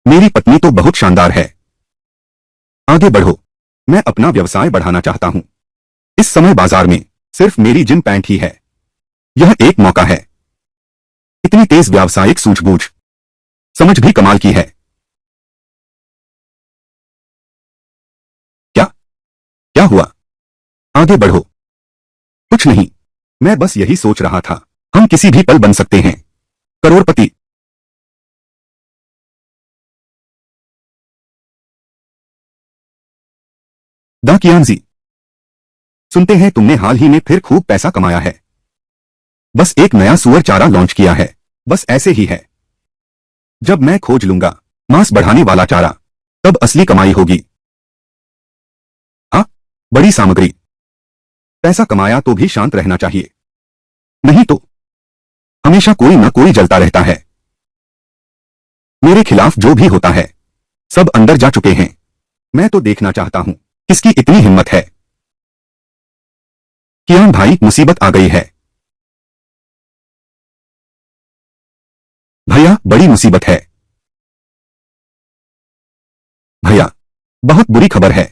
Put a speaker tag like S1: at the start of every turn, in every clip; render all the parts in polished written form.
S1: मेरी पत्नी तो बहुत शानदार है। आगे बढ़ो, मैं अपना व्यवसाय बढ़ाना चाहता हूं। इस समय बाजार में सिर्फ मेरी जिम पैंट ही है। यह एक मौका है। इतनी तेज व्यावसायिक सूझबूझ, समझ भी कमाल की है। क्या क्या हुआ? आगे बढ़ो। कुछ नहीं, मैं बस यही सोच रहा था, हम किसी भी पल बन सकते हैं करोड़पति। दा कियांजी, सुनते हैं तुमने हाल ही में फिर खूब पैसा कमाया है। बस एक नया सुअर चारा लॉन्च किया है। बस ऐसे ही है। जब मैं खोज लूंगा मांस बढ़ाने वाला चारा, तब असली कमाई होगी। हाँ, बड़ी सामग्री। पैसा कमाया तो भी शांत रहना चाहिए, नहीं तो हमेशा कोई न कोई जलता रहता है। मेरे खिलाफ जो भी होता है, सब अंदर जा चुके हैं। मैं तो देखना चाहता हूं किसकी इतनी हिम्मत है। कियान भाई, मुसीबत आ गई है। भैया, बड़ी मुसीबत है। भैया, बहुत बुरी खबर है।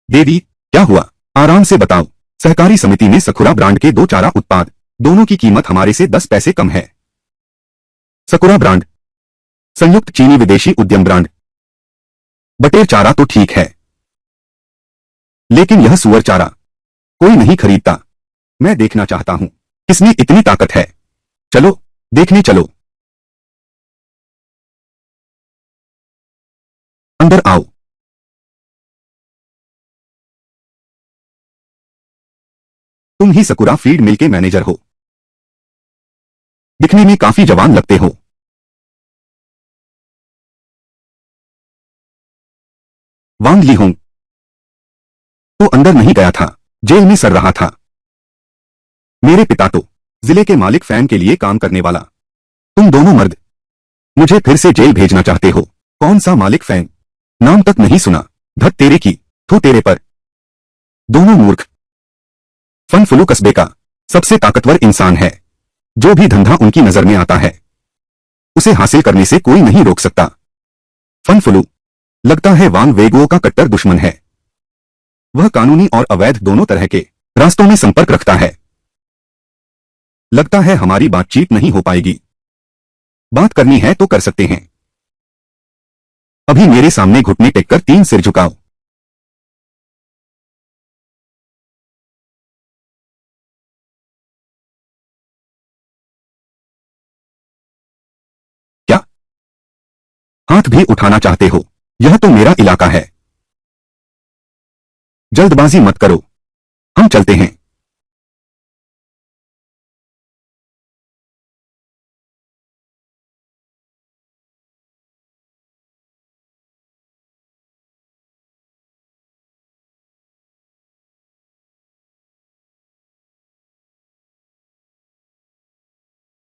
S1: देवी, क्या हुआ? आराम से बताओ। सहकारी समिति में सकुरा ब्रांड के 2 चारा उत्पाद, दोनों की कीमत हमारे से 10 पैसे कम है। सकुरा ब्रांड, संयुक्त चीनी विदेशी उद्यम ब्रांड। बटेर चारा तो ठीक है, लेकिन यह सुअर चारा कोई नहीं खरीदता। मैं देखना चाहता हूं किसमें इतनी ताकत है। चलो, देखने चलो। अंदर आओ। तुम ही सकुरा फीड मिल के मैनेजर हो। दिखने में काफी जवान लगते हो। वांग लीहोंग तो अंदर नहीं गया था, जेल में सड़ रहा था। मेरे पिता तो जिले के मालिक फैन के लिए काम करने वाला। तुम दोनों मर्द मुझे फिर से जेल भेजना चाहते हो। कौन सा मालिक फैन? नाम तक नहीं सुना। धत तेरे की, थू तेरे पर। दोनों मूर्ख। फन फुलू कस्बे का सबसे ताकतवर इंसान है। जो भी धंधा उनकी नजर में आता है, उसे हासिल करने से कोई नहीं रोक सकता। फन फुलू लगता है वांग वेगुओ का कट्टर दुश्मन है। वह कानूनी और अवैध दोनों तरह के रास्तों में संपर्क रखता है। लगता है हमारी बातचीत नहीं हो पाएगी। बात करनी है तो कर सकते हैं। अभी मेरे सामने घुटने टेककर 3 सिर झुकाओ। क्या हाथ भी उठाना चाहते हो? यह तो मेरा इलाका है। जल्दबाजी मत करो, हम चलते हैं।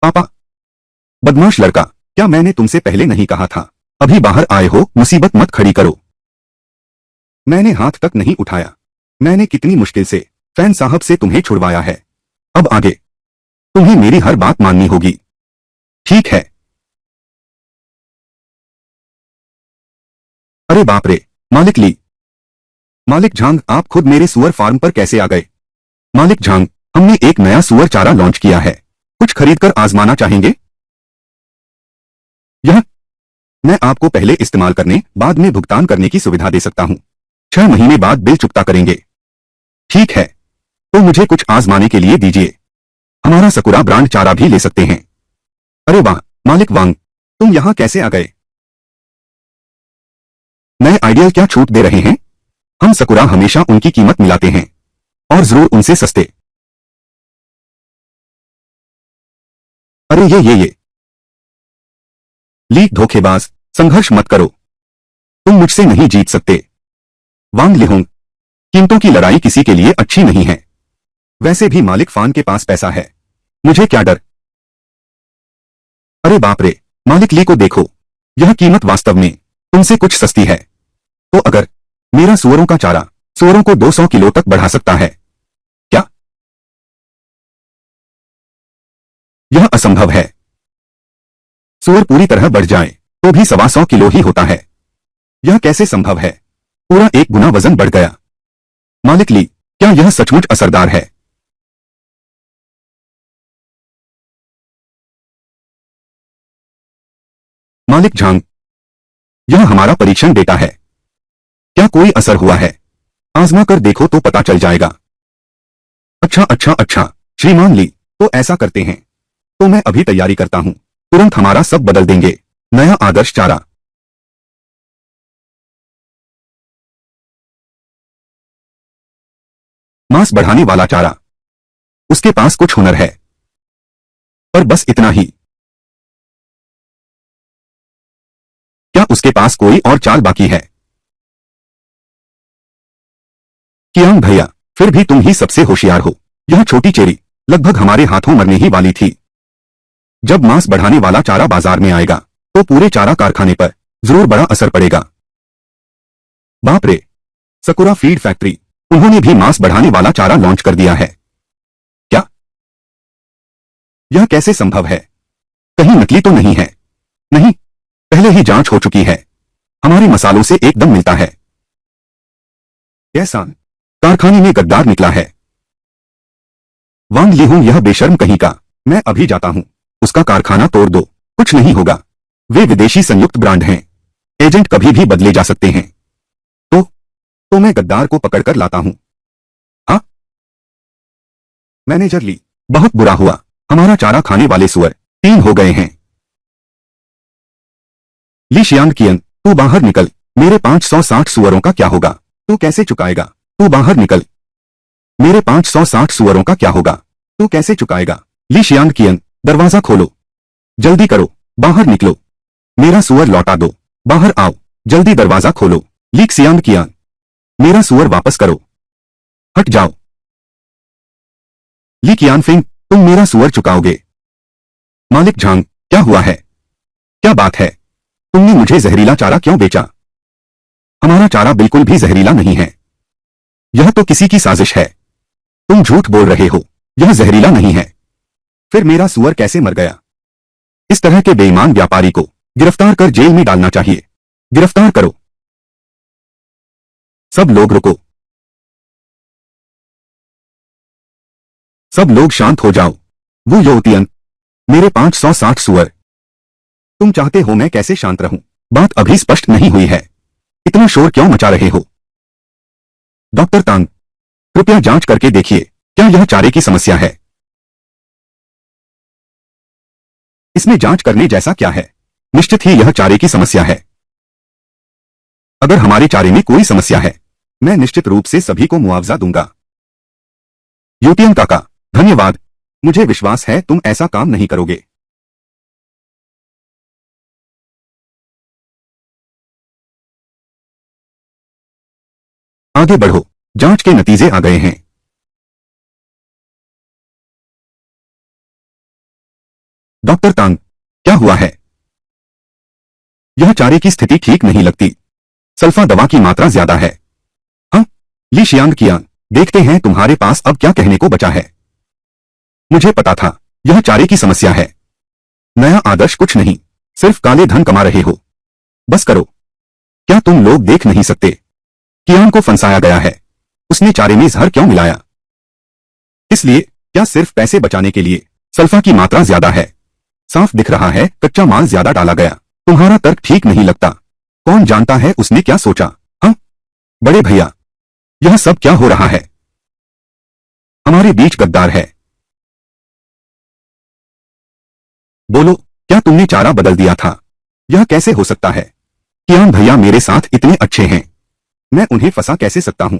S1: पापा, बदमाश लड़का, क्या मैंने तुमसे पहले नहीं कहा था? अभी बाहर आए हो, मुसीबत मत खड़ी करो। मैंने हाथ तक नहीं उठाया। मैंने कितनी मुश्किल से फैन साहब से तुम्हें छुड़वाया है। अब आगे तुम्हें मेरी हर बात माननी होगी, ठीक है? अरे बाप रे, मालिक ली। मालिक झांग, आप खुद मेरे सुअर फार्म पर कैसे आ गए? मालिक झांग, हमने एक नया सुअर चारा लॉन्च किया है। कुछ खरीदकर आजमाना चाहेंगे? यह मैं आपको पहले इस्तेमाल करने, बाद में भुगतान करने की सुविधा दे सकता हूं। 6 महीने बाद बिल चुकता करेंगे। ठीक है, तो मुझे कुछ आजमाने के लिए दीजिए। हमारा सकुरा ब्रांड चारा भी ले सकते हैं। अरे वाह, मालिक वांग, तुम यहां कैसे आ गए? नए आइडियल क्या छूट दे रहे हैं? हम सकुरा हमेशा उनकी कीमत मिलाते हैं, और जरूर उनसे सस्ते। अरे ये लीक धोखेबाज, संघर्ष मत करो। तुम मुझसे नहीं जीत सकते। वांग लिहोंग, कीमतों की लड़ाई किसी के लिए अच्छी नहीं है। वैसे भी मालिक फान के पास पैसा है, मुझे क्या डर। अरे बाप रे, मालिक ली को देखो। यह कीमत वास्तव में तुमसे कुछ सस्ती है। तो अगर मेरा सुअरों का चारा सुअरों को 200 किलो तक बढ़ा सकता है, क्या? यह असंभव है। सुअर पूरी तरह बढ़ जाए तो भी 125 किलो ही होता है। यह कैसे संभव है? पूरा 1 गुना वजन बढ़ गया। मालिक ली, क्या यह सचमुच असरदार है? मालिक झांग, यह हमारा परीक्षण डेटा है। क्या कोई असर हुआ है? आजमा कर देखो तो पता चल जाएगा। अच्छा अच्छा अच्छा, श्रीमान ली, तो ऐसा करते हैं। तो मैं अभी तैयारी करता हूं, तुरंत हमारा सब बदल देंगे। नया आदर्श चारा। मांस बढ़ाने वाला चारा। उसके पास कुछ हुनर है, पर बस इतना ही। क्या उसके पास कोई और चाल बाकी है? कियांग भैया, फिर भी तुम ही सबसे होशियार हो। यह छोटी चेरी लगभग हमारे हाथों मरने ही वाली थी। जब मांस बढ़ाने वाला चारा बाजार में आएगा तो पूरे चारा कारखाने पर जरूर बड़ा असर पड़ेगा। बाप रे, सकुरा फीड फैक्ट्री, उन्होंने भी मांस बढ़ाने वाला चारा लॉन्च कर दिया है क्या? यह कैसे संभव है? कहीं नकली तो नहीं है? नहीं, पहले ही जांच हो चुकी है। हमारे मसालों से एकदम मिलता है। कैसा? कारखाने में गद्दार निकला है। वांग ली हूं, यह बेशर्म कहीं का। मैं अभी जाता हूं, उसका कारखाना तोड़ दो, कुछ नहीं होगा। वे विदेशी संयुक्त ब्रांड हैं, एजेंट कभी भी बदले जा सकते हैं। तो मैं गद्दार को पकड़कर लाता हूं। हाँ? मैनेजर ली, बहुत बुरा हुआ, हमारा चारा खाने वाले सुअर 3 हो गए हैं। ली शियांग कियन, तू बाहर निकल। मेरे 560 सुअरों का क्या होगा? तू कैसे चुकाएगा? तू बाहर निकल। मेरे 560 सुअरों का क्या होगा? तू कैसे चुकाएगा? ली शियांग कियन, दरवाजा खोलो, जल्दी करो, बाहर निकलो। मेरा सुअर लौटा दो, बाहर आओ, जल्दी दरवाजा खोलो। ली शियांग कियन, मेरा सुअर वापस करो, हट जाओ। ली कियानफिंग, तुम मेरा सुअर चुकाओगे? मालिक झांग, क्या हुआ है? क्या बात है? तुमने मुझे जहरीला चारा क्यों बेचा? हमारा चारा बिल्कुल भी जहरीला नहीं है। यह तो किसी की साजिश है। तुम झूठ बोल रहे हो, यह जहरीला नहीं है। फिर मेरा सुअर कैसे मर गया? इस तरह के बेईमान व्यापारी को गिरफ्तार कर जेल में डालना चाहिए। गिरफ्तार करो। सब लोग रुको। सब लोग शांत हो जाओ। वो योतियन, मेरे 560 सुअर। तुम चाहते हो मैं कैसे शांत रहूं? बात अभी स्पष्ट नहीं हुई है। इतना शोर क्यों मचा रहे हो? डॉक्टर तांग, कृपया जांच करके देखिए, क्या यह चारे की समस्या है? इसमें जांच करने जैसा क्या है? निश्चित ही यह चारे की समस्या है। अगर हमारे चारे में कोई समस्या है, मैं निश्चित रूप से सभी को मुआवजा दूंगा। यूटियन काका, धन्यवाद। मुझे विश्वास है तुम ऐसा काम नहीं करोगे। आगे बढ़ो, जांच के नतीजे आ गए हैं। डॉक्टर तांग, क्या हुआ है? यह चारे की स्थिति ठीक नहीं लगती। सल्फा दवा की मात्रा ज्यादा है। हाँ? ली शियांग कियान, देखते हैं तुम्हारे पास अब क्या कहने को बचा है। मुझे पता था, यह चारे की समस्या है। नया आदर्श कुछ नहीं, सिर्फ काले धन कमा रहे हो। बस करो। क्या तुम लोग देख नहीं सकते? कियान को फंसाया गया है। उसने चारे में जहर क्यों मिलाया? इसलिए, क्या सिर्फ पैसे बचाने के लिए? सल्फा की मात्रा ज्यादा है। साफ दिख रहा है कच्चा माल ज्यादा डाला गया। तुम्हारा तर्क ठीक नहीं लगता। कौन जानता है उसने क्या सोचा? हाँ? बड़े भैया, यह सब क्या हो रहा है? हमारे बीच गद्दार है। बोलो, क्या तुमने चारा बदल दिया था? यह कैसे हो सकता है? कियान भैया मेरे साथ इतने अच्छे हैं, मैं उन्हें फंसा कैसे सकता हूं?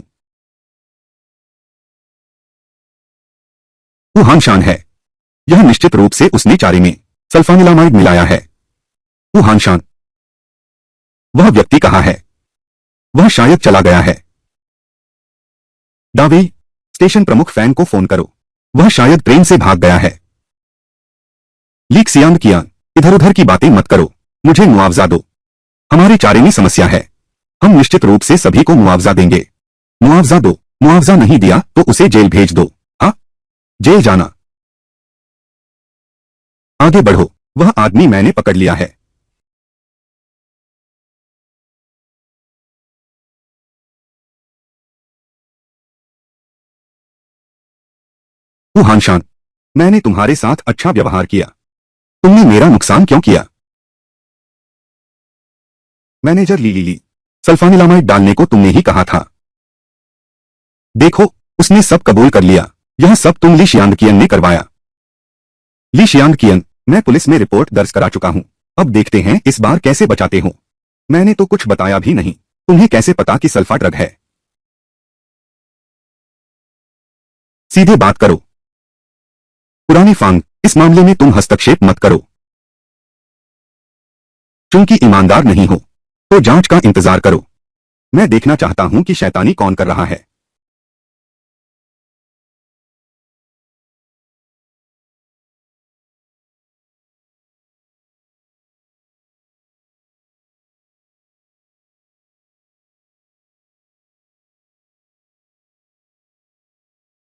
S1: वो हानशान है। यह निश्चित रूप से उसने चारे में सल्फानिलामाइड मिलाया है। वो हानशान, वह व्यक्ति कहाँ है? वह शायद चला गया है। दावे, स्टेशन प्रमुख फैन को फोन करो। वह शायद ट्रेन से भाग गया है। लीक सियांग कियान, इधर उधर की बातें मत करो, मुझे मुआवजा दो। हमारे चारे में समस्या है। हम निश्चित रूप से सभी को मुआवजा देंगे। मुआवजा दो। मुआवजा नहीं दिया तो उसे जेल भेज दो। हाँ? जेल जाना। आगे बढ़ो, वह आदमी मैंने पकड़ लिया है। हानशान, मैंने तुम्हारे साथ अच्छा व्यवहार किया, तुमने मेरा नुकसान क्यों किया? मैनेजर ली सल्फानिलामाइड डालने को तुमने ही कहा था। देखो, उसने सब कबूल कर लिया। यह सब तुम ली शियांगकियन ने करवाया। ली शियांगकियन, मैं पुलिस में रिपोर्ट दर्ज करा चुका हूं। अब देखते हैं इस बार कैसे बचाते हो। मैंने तो कुछ बताया भी नहीं, तुम्हें कैसे पता कि सल्फा ड्रग है? सीधे बात करो। पुरानी फांग, इस मामले में तुम हस्तक्षेप मत करो। चूंकि ईमानदार नहीं हो, तो जांच का इंतजार करो। मैं देखना चाहता हूं कि शैतानी कौन कर रहा है।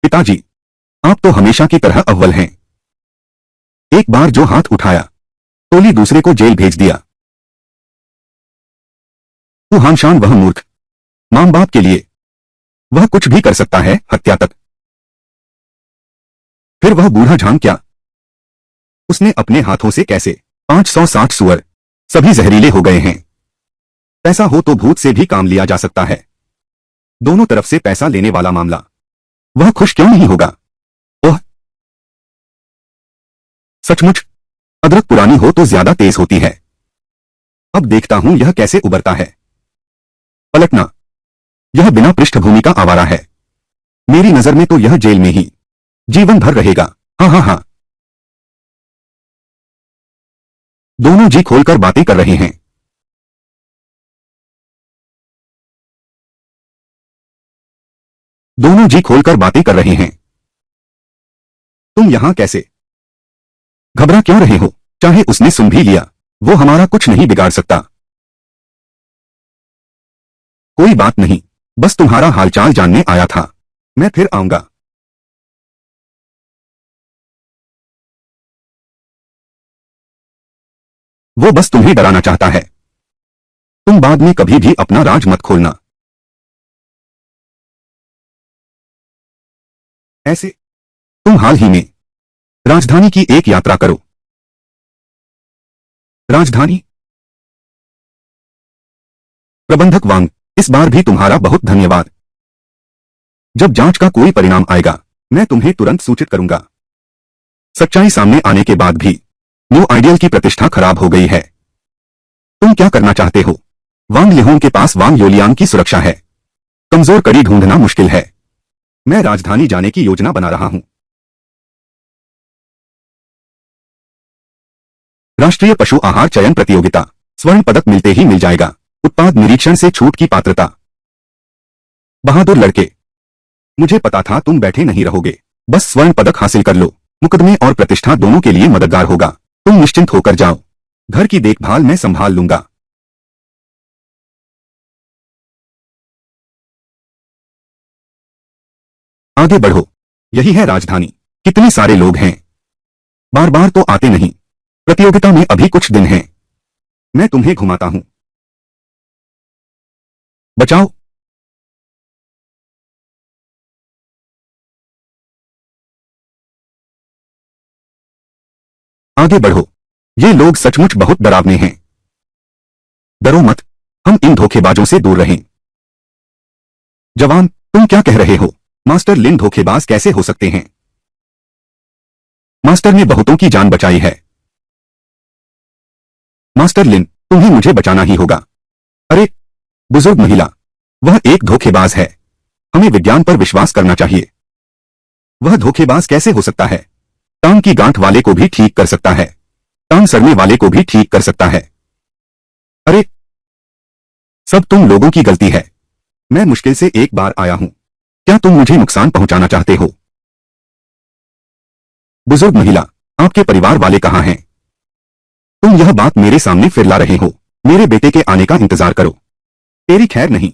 S1: पिताजी, आप तो हमेशा की तरह अव्वल हैं। एक बार जो हाथ उठाया, टोली दूसरे को जेल भेज दिया। हानशान, वह मूर्ख, मां बाप के लिए वह कुछ भी कर सकता है, हत्या तक। फिर वह बूढ़ा झांग क्या, उसने अपने हाथों से कैसे 560 सुअर सभी जहरीले हो गए हैं। पैसा हो तो भूत से भी काम लिया जा सकता है। दोनों तरफ से पैसा लेने वाला मामला, वह खुश क्यों नहीं होगा? ओह, सचमुच, अदरक पुरानी हो तो ज्यादा तेज होती है। अब देखता हूं यह कैसे उबरता है। पलटना, यह बिना पृष्ठभूमि का आवारा है। मेरी नजर में तो यह जेल में ही जीवन भर रहेगा। हाँ हाँ हाँ। दोनों जी खोलकर बातें कर रहे हैं। दोनों जी खोलकर बातें कर रहे हैं। तुम यहां कैसे? घबरा क्यों रहे हो? चाहे उसने सुन भी लिया, वो हमारा कुछ नहीं बिगाड़ सकता। कोई बात नहीं, बस तुम्हारा हालचाल जानने आया था। मैं फिर आऊंगा। वो बस तुम्हें डराना चाहता है। तुम बाद में कभी भी अपना राज मत खोलना। ऐसे तुम हाल ही में राजधानी की एक यात्रा करो। राजधानी? प्रबंधक वांग, इस बार भी तुम्हारा बहुत धन्यवाद। जब जांच का कोई परिणाम आएगा, मैं तुम्हें तुरंत सूचित करूंगा। सच्चाई सामने आने के बाद भी न्यू आइडियल की प्रतिष्ठा खराब हो गई है। तुम क्या करना चाहते हो? वांग लिहोंग के पास वांग योलियांग की सुरक्षा है। कमजोर कड़ी ढूंढना मुश्किल है। मैं राजधानी जाने की योजना बना रहा हूं। राष्ट्रीय पशु आहार चयन प्रतियोगिता, स्वर्ण पदक मिलते ही मिल जाएगा। उत्पाद निरीक्षण से छूट की पात्रता। बहादुर लड़के, मुझे पता था तुम बैठे नहीं रहोगे। बस स्वर्ण पदक हासिल कर लो। मुकदमे और प्रतिष्ठा दोनों के लिए मददगार होगा। तुम निश्चिंत होकर जाओ। घर की देखभाल मैं संभाल लूंगा। आगे बढ़ो। यही है राजधानी। कितने सारे लोग हैं। बार बार तो आते नहीं। प्रतियोगिता में अभी कुछ दिन हैं। मैं तुम्हें घुमाता हूं। बचाओ। आगे बढ़ो। ये लोग सचमुच बहुत डरावने हैं। डरो मत। हम इन धोखेबाजों से दूर रहें। जवान, तुम क्या कह रहे हो? मास्टर लिन धोखेबाज कैसे हो सकते हैं? मास्टर ने बहुतों की जान बचाई है। मास्टर लिन, तुम्हें मुझे बचाना ही होगा। अरे, बुजुर्ग महिला, वह एक धोखेबाज है। हमें विज्ञान पर विश्वास करना चाहिए। वह धोखेबाज कैसे हो सकता है? टांग की गांठ वाले को भी ठीक कर सकता है। टांग सड़ने वाले को भी ठीक कर सकता है। अरे, सब तुम लोगों की गलती है। मैं मुश्किल से एक बार आया हूं। क्या तुम मुझे नुकसान पहुंचाना चाहते हो? बुजुर्ग महिला, आपके परिवार वाले कहां हैं? तुम यह बात मेरे सामने फिर ला रहे हो। मेरे बेटे के आने का इंतजार करो। तेरी खैर नहीं।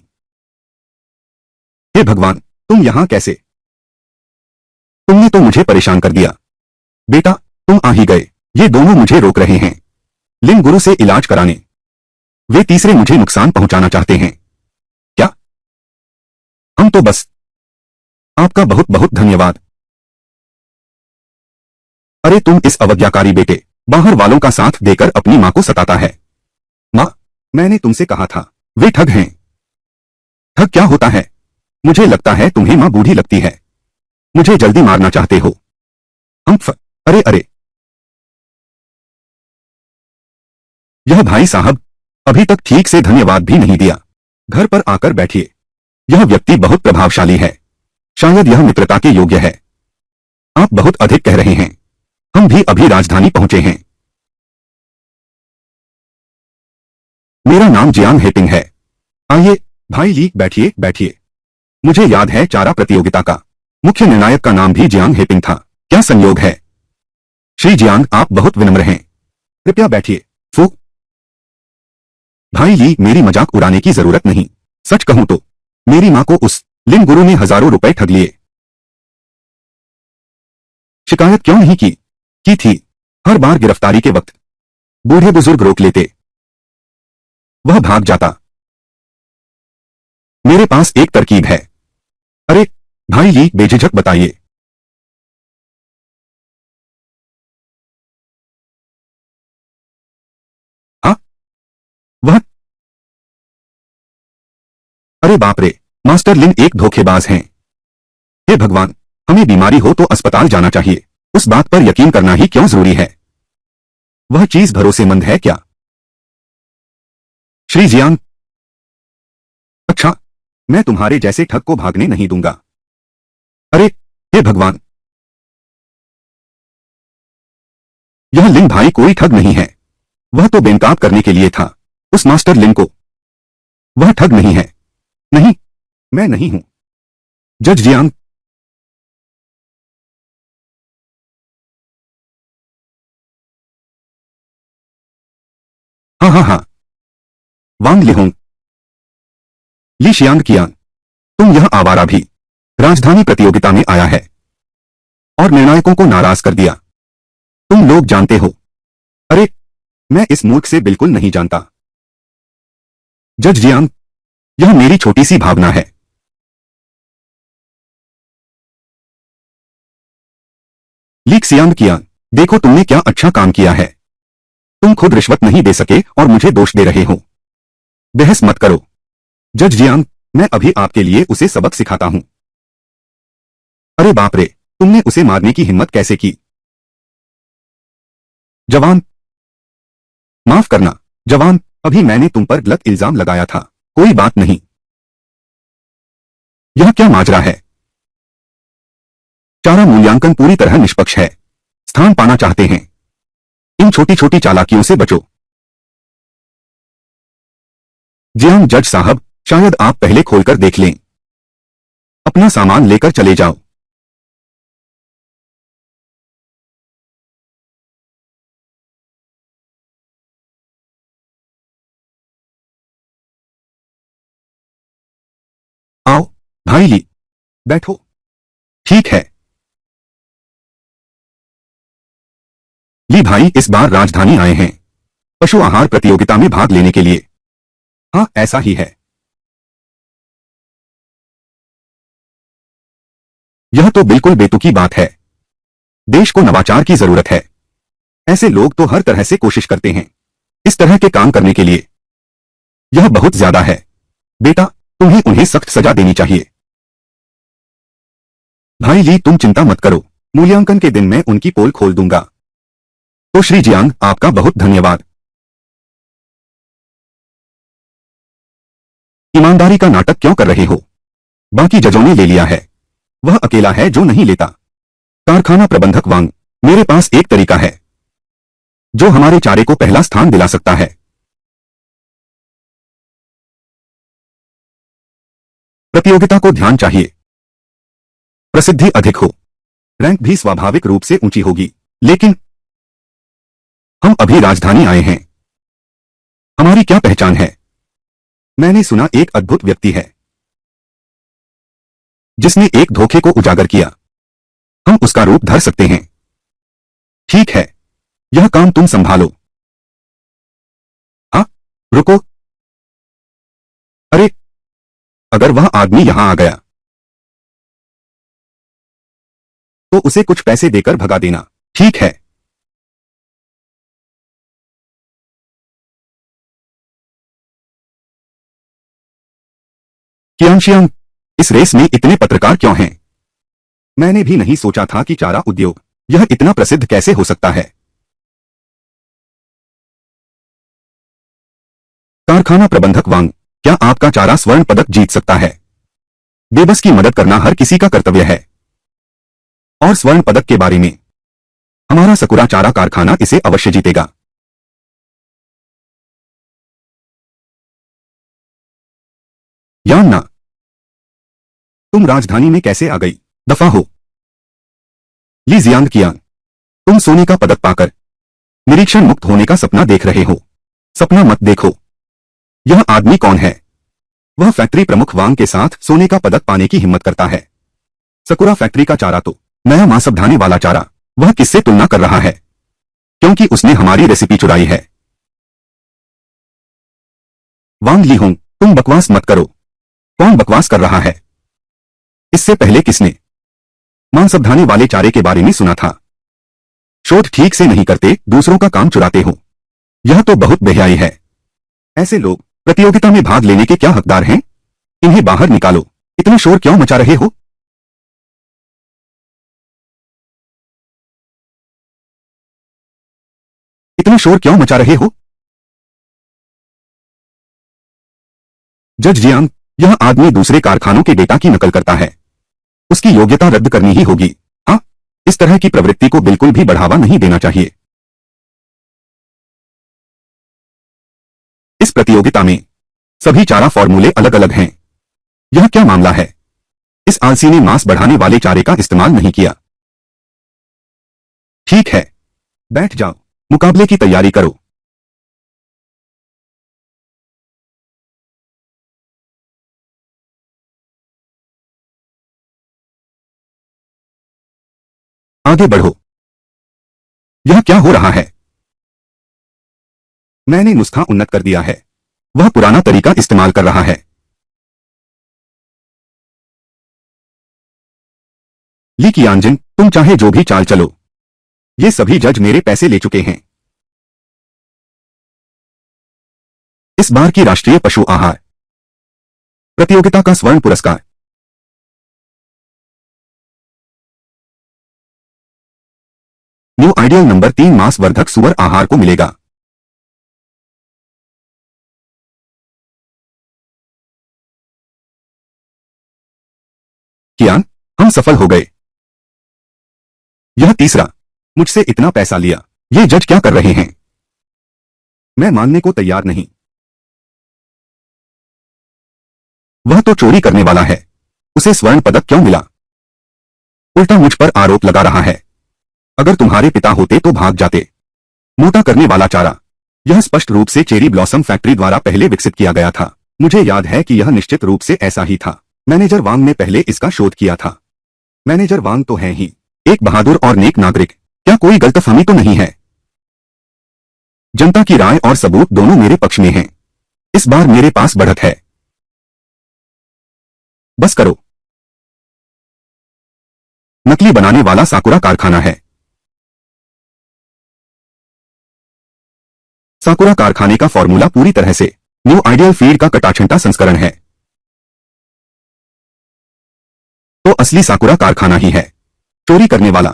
S1: हे भगवान, तुम यहां कैसे? तुमने तो मुझे परेशान कर दिया। बेटा, तुम आ ही गए। ये दोनों मुझे रोक रहे हैं लिंग गुरु से इलाज कराने। वे तीसरे मुझे नुकसान पहुंचाना चाहते हैं। क्या? हम तो बस। आपका बहुत बहुत धन्यवाद। अरे तुम इस अवज्ञाकारी बेटे बाहर वालों का साथ देकर अपनी माँ को सताता है। माँ, मैंने तुमसे कहा था वे ठग हैं। ठग क्या होता है? मुझे लगता है तुम्हें माँ बूढ़ी लगती है। मुझे जल्दी मारना चाहते हो। अरे अरे, यह भाई साहब अभी तक ठीक से धन्यवाद भी नहीं दिया। घर पर आकर बैठिए। यह व्यक्ति बहुत प्रभावशाली है। शायद यह मित्रता के योग्य है। आप बहुत अधिक कह रहे हैं। हम भी अभी राजधानी पहुंचे हैं। मेरा नाम जियांग हेपिंग है। आइए भाई ली, बैठिए बैठिए। मुझे याद है चारा प्रतियोगिता का मुख्य निर्णायक का नाम भी जियांग हेपिंग था। क्या संयोग है? श्री जियांग, आप बहुत विनम्र हैं। कृपया बैठिए। फू भाई ली, मेरी मजाक उड़ाने की जरूरत नहीं। सच कहूं तो मेरी मां को उस लिन गुरु ने हजारों रुपए ठग लिए। शिकायत क्यों नहीं की? की थी। हर बार गिरफ्तारी के वक्त बूढ़े बुजुर्ग रोक लेते। वह भाग जाता। मेरे पास एक तरकीब है। अरे भाई ली, बेझिझक बताइए। हाँ, वह अरे बाप रे, मास्टर लिन एक धोखेबाज हैं। हे भगवान, हमें बीमारी हो तो अस्पताल जाना चाहिए। उस बात पर यकीन करना ही क्यों जरूरी है? वह चीज भरोसेमंद है क्या? श्री जियांग, अच्छा, मैं तुम्हारे जैसे ठग को भागने नहीं दूंगा। अरे हे भगवान, यह लिन भाई कोई ठग नहीं है। वह तो बेनकाब करने के लिए था उस मास्टर लिन को। वह ठग नहीं है। नहीं, मैं नहीं हूं। जज जियांग, हाँ हाँ हाँ, वांग लिहोंग, ली शियांग कियांग, तुम यह आवारा भी राजधानी प्रतियोगिता में आया है और निर्णायकों को नाराज कर दिया। तुम लोग जानते हो? अरे, मैं इस मूर्ख से बिल्कुल नहीं जानता। जज जियांग, यह मेरी छोटी सी भावना है। लीक सियांग कियांग, देखो तुमने क्या अच्छा काम किया है। तुम खुद रिश्वत नहीं दे सके और मुझे दोष दे रहे हो। बहस मत करो। जज जियांग, मैं अभी आपके लिए उसे सबक सिखाता हूं। अरे बाप रे, तुमने उसे मारने की हिम्मत कैसे की? जवान, माफ करना जवान, अभी मैंने तुम पर गलत इल्जाम लगाया था। कोई बात नहीं। यह क्या माजरा है? चारा मूल्यांकन पूरी तरह निष्पक्ष है। स्थान पाना चाहते हैं? इन छोटी छोटी चालाकियों से बचो। जियांग जज साहब, शायद आप पहले खोलकर देख लें। अपना सामान लेकर चले जाओ। आओ भाई ली, बैठो। ठीक है। ली भाई इस बार राजधानी आए हैं पशु आहार प्रतियोगिता में भाग लेने के लिए। हाँ, ऐसा ही है। यह तो बिल्कुल बेतुकी बात है। देश को नवाचार की जरूरत है। ऐसे लोग तो हर तरह से कोशिश करते हैं इस तरह के काम करने के लिए। यह बहुत ज्यादा है। बेटा, तुम्हें उन्हें सख्त सजा देनी चाहिए। भाई ली, तुम चिंता मत करो। मूल्यांकन के दिन मैं उनकी पोल खोल दूंगा। तो श्री जियांग, आपका बहुत धन्यवाद। ईमानदारी का नाटक क्यों कर रहे हो? बाकी जजों ने ले लिया है। वह अकेला है जो नहीं लेता। कारखाना प्रबंधक वांग, मेरे पास एक तरीका है जो हमारे चारे को पहला स्थान दिला सकता है। प्रतियोगिता को ध्यान चाहिए। प्रसिद्धि अधिक हो, रैंक भी स्वाभाविक रूप से ऊंची होगी। लेकिन हम अभी राजधानी आए हैं। हमारी क्या पहचान है? मैंने सुना एक अद्भुत व्यक्ति है जिसने एक धोखे को उजागर किया। हम उसका रूप धर सकते हैं। ठीक है, यह काम तुम संभालो। हाँ, रुको। अरे, अगर वह आदमी यहां आ गया तो उसे कुछ पैसे देकर भगा देना। ठीक है। कियांशियांग, इस रेस में इतने पत्रकार क्यों हैं? मैंने भी नहीं सोचा था कि चारा उद्योग यह इतना प्रसिद्ध कैसे हो सकता है। कारखाना प्रबंधक वांग, क्या आपका चारा स्वर्ण पदक जीत सकता है? बेबस की मदद करना हर किसी का कर्तव्य है। और स्वर्ण पदक के बारे में, हमारा सकुरा चारा कारखाना इसे अवश्य जीतेगा। यान्ना, तुम राजधानी में कैसे आ गई? दफा हो। ली जियांग कियांग, तुम सोने का पदक पाकर निरीक्षण मुक्त होने का सपना देख रहे हो। सपना मत देखो। यह आदमी कौन है? वह फैक्ट्री प्रमुख वांग के साथ सोने का पदक पाने की हिम्मत करता है। सकुरा फैक्ट्री का चारा तो नया मांस बढ़ाने वाला चारा, वह किससे तुलना कर रहा है? क्योंकि उसने हमारी रेसिपी चुराई है। वांग लीहोंग, तुम बकवास मत करो। कौन बकवास कर रहा है? इससे पहले किसने मांस बढ़ाने वाले चारे के बारे में सुना था? शोध ठीक से नहीं करते, दूसरों का काम चुराते हो। यह तो बहुत बेहयाई है। ऐसे लोग प्रतियोगिता में भाग लेने के क्या हकदार हैं? इन्हें बाहर निकालो। इतना शोर क्यों मचा रहे हो? इतना शोर क्यों मचा रहे हो? जज जियांग, यह आदमी दूसरे कारखानों के डेटा की नकल करता है। उसकी योग्यता रद्द करनी ही होगी। हाँ, इस तरह की प्रवृत्ति को बिल्कुल भी बढ़ावा नहीं देना चाहिए। इस प्रतियोगिता में सभी चारा फॉर्मूले अलग अलग हैं। यह क्या मामला है? इस आलसी ने मांस बढ़ाने वाले चारे का इस्तेमाल नहीं किया। ठीक है, बैठ जाओ, मुकाबले की तैयारी करो। आगे बढ़ो। यह क्या हो रहा है? मैंने नुस्खा उन्नत कर दिया है। वह पुराना तरीका इस्तेमाल कर रहा है। ली कियांजिन, तुम चाहे जो भी चाल चलो, ये सभी जज मेरे पैसे ले चुके हैं। इस बार की राष्ट्रीय पशु आहार प्रतियोगिता का स्वर्ण पुरस्कार न्यू आइडियल नंबर 3 मांस वर्धक सुअर आहार को मिलेगा। कियान, हम सफल हो गए। यह तीसरा, मुझसे इतना पैसा लिया। ये जज क्या कर रहे हैं? मैं मानने को तैयार नहीं। वह तो चोरी करने वाला है। उसे स्वर्ण पदक क्यों मिला? उल्टा मुझ पर आरोप लगा रहा है। अगर तुम्हारे पिता होते तो भाग जाते। मोटा करने वाला चारा, यह स्पष्ट रूप से चेरी ब्लॉसम फैक्ट्री द्वारा पहले विकसित किया गया था। मुझे याद है कि यह निश्चित रूप से ऐसा ही था। मैनेजर वांग ने पहले इसका शोध किया था। मैनेजर वांग तो है ही एक बहादुर और नेक नागरिक। क्या कोई गलतफहमी तो नहीं है? जनता की राय और सबूत दोनों मेरे पक्ष में हैं। इस बार मेरे पास बढ़त है। बस करो। नकली बनाने वाला साकुरा कारखाना है। साकुरा कारखाने का फॉर्मूला पूरी तरह से न्यू आइडियल फीड का कटाछंटा संस्करण है। तो असली साकुरा कारखाना ही है चोरी करने वाला।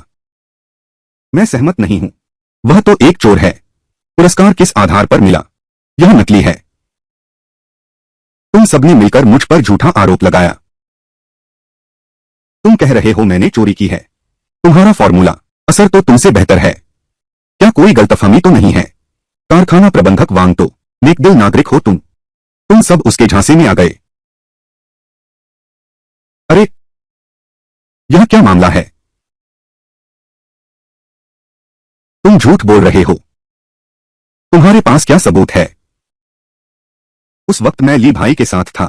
S1: मैं सहमत नहीं हूं। वह तो एक चोर है। पुरस्कार किस आधार पर मिला? यह नकली है। तुम सबने मिलकर मुझ पर झूठा आरोप लगाया। तुम कह रहे हो मैंने चोरी की है। तुम्हारा फॉर्मूला असर तो तुमसे बेहतर है। क्या कोई गलतफहमी तो नहीं है? कारखाना प्रबंधक वांग तो नेकदिल नागरिक हो तुम सब उसके झांसे में आ गए। अरे, यह क्या मामला है? तुम झूठ बोल रहे हो। तुम्हारे पास क्या सबूत है? उस वक्त मैं ली भाई के साथ था।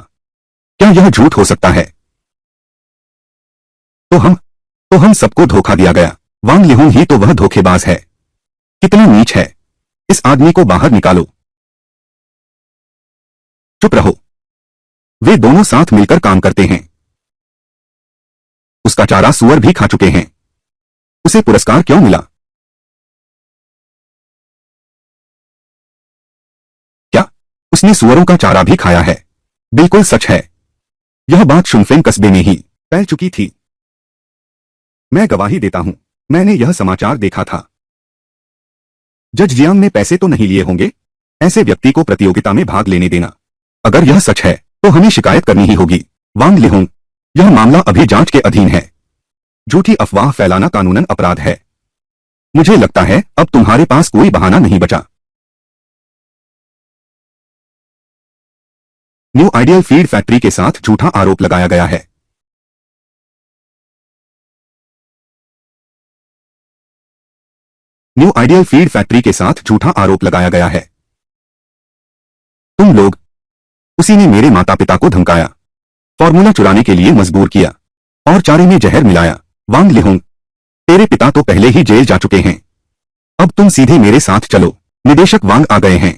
S1: क्या यह झूठ हो सकता है? तो हम सबको धोखा दिया गया। वांग लिहोंग ही तो वह धोखेबाज है। कितना नीच है। इस आदमी को बाहर निकालो। चुप रहो। वे दोनों साथ मिलकर काम करते हैं। उसका चारा सुअर भी खा चुके हैं। उसे पुरस्कार क्यों मिला? उसने सुअरों का चारा भी खाया है। बिल्कुल सच है। यह बात शुनफेंग कस्बे में ही फैल चुकी थी। मैं गवाही देता हूं, मैंने यह समाचार देखा था। जज जियांग ने पैसे तो नहीं लिए होंगे ऐसे व्यक्ति को प्रतियोगिता में भाग लेने देना। अगर यह सच है तो हमें शिकायत करनी ही होगी। वांग लिहोंग, यह मामला अभी जांच के अधीन है। झूठी अफवाह फैलाना कानूनन अपराध है। मुझे लगता है अब तुम्हारे पास कोई बहाना नहीं बचा। न्यू आइडियल फीड फैक्ट्री के साथ झूठा आरोप लगाया गया है। न्यू आइडियल फीड फैक्ट्री के साथ झूठा आरोप लगाया गया है। तुम लोग, उसी ने मेरे माता पिता को धमकाया, फॉर्मूला चुराने के लिए मजबूर किया और चारे में जहर मिलाया। वांग लिहोंग, तेरे पिता तो पहले ही जेल जा चुके हैं। अब तुम सीधे मेरे साथ चलो। निदेशक वांग आ गए हैं।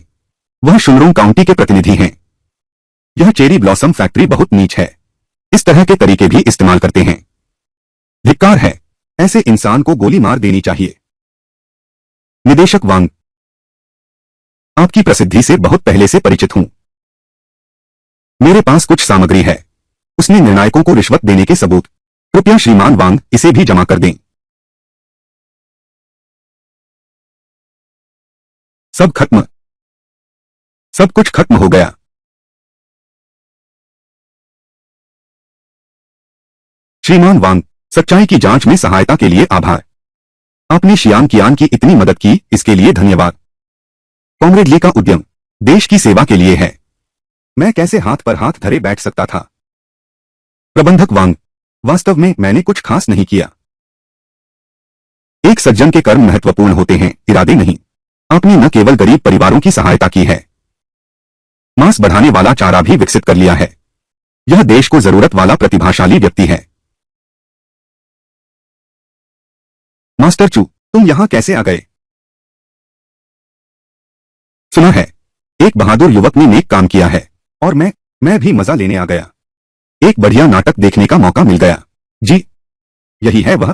S1: वह शुनरोंग काउंटी के प्रतिनिधि हैं। यह चेरी ब्लॉसम फैक्ट्री बहुत नीच है। इस तरह के तरीके भी इस्तेमाल करते हैं। धिक्कार है। ऐसे इंसान को गोली मार देनी चाहिए। निदेशक वांग, आपकी प्रसिद्धि से बहुत पहले से परिचित हूं। मेरे पास कुछ सामग्री है। उसने निर्णायकों को रिश्वत देने के सबूत। कृपया श्रीमान वांग इसे भी जमा कर दें। सब खत्म। सब कुछ खत्म हो गया। श्रीमान वांग, सच्चाई की जांच में सहायता के लिए आभार। आपने शियान कियान की इतनी मदद की, इसके लिए धन्यवाद। कॉमरेड ली का उद्यम देश की सेवा के लिए है। मैं कैसे हाथ पर हाथ धरे बैठ सकता था। प्रबंधक वांग, वास्तव में मैंने कुछ खास नहीं किया। एक सज्जन के कर्म महत्वपूर्ण होते हैं, इरादे नहीं। आपने न केवल गरीब परिवारों की सहायता की है, मांस बढ़ाने वाला चारा भी विकसित कर लिया है। यह देश को जरूरत वाला प्रतिभाशाली व्यक्ति है। मास्टर चू, तुम यहां कैसे आ गए? सुना है एक बहादुर युवक ने नेक काम किया है और मैं भी मजा लेने आ गया। एक बढ़िया नाटक देखने का मौका मिल गया। जी, यही है वह।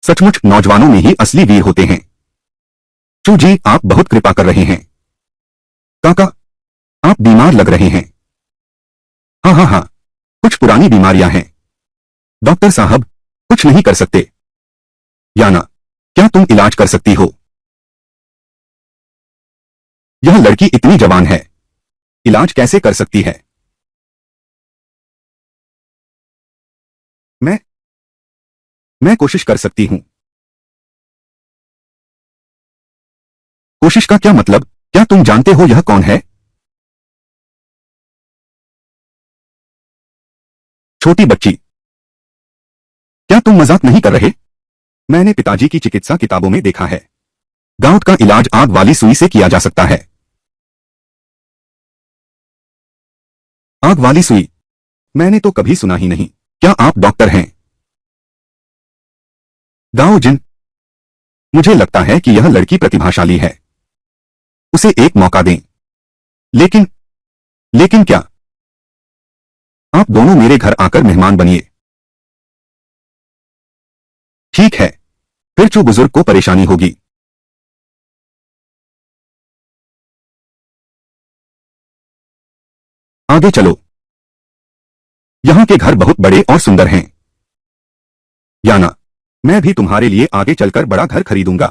S1: सचमुच नौजवानों में ही असली वीर होते हैं। चू जी, आप बहुत कृपा कर रहे हैं। काका, आप बीमार लग रहे हैं। हाँ हाँ हाँ, कुछ पुरानी बीमारियां हैं। डॉक्टर साहब, कुछ नहीं कर सकते। याना, क्या तुम इलाज कर सकती हो? यह लड़की इतनी जवान है, इलाज कैसे कर सकती है? मैं कोशिश कर सकती हूं। कोशिश का क्या मतलब? क्या तुम जानते हो यह कौन है? छोटी बच्ची, क्या तुम मजाक नहीं कर रहे? मैंने पिताजी की चिकित्सा किताबों में देखा है। गाउट का इलाज आग वाली सुई से किया जा सकता है। आग वाली सुई? मैंने तो कभी सुना ही नहीं। क्या आप डॉक्टर हैं? गाओ जिन, मुझे लगता है कि यह लड़की प्रतिभाशाली है। उसे एक मौका दें। लेकिन लेकिन क्या? आप दोनों मेरे घर आकर मेहमान बनिए। ठीक है। फिर चू बुजुर्ग को परेशानी होगी। आगे चलो। यहां के घर बहुत बड़े और सुंदर हैं। याना, मैं भी तुम्हारे लिए आगे चलकर बड़ा घर खरीदूंगा।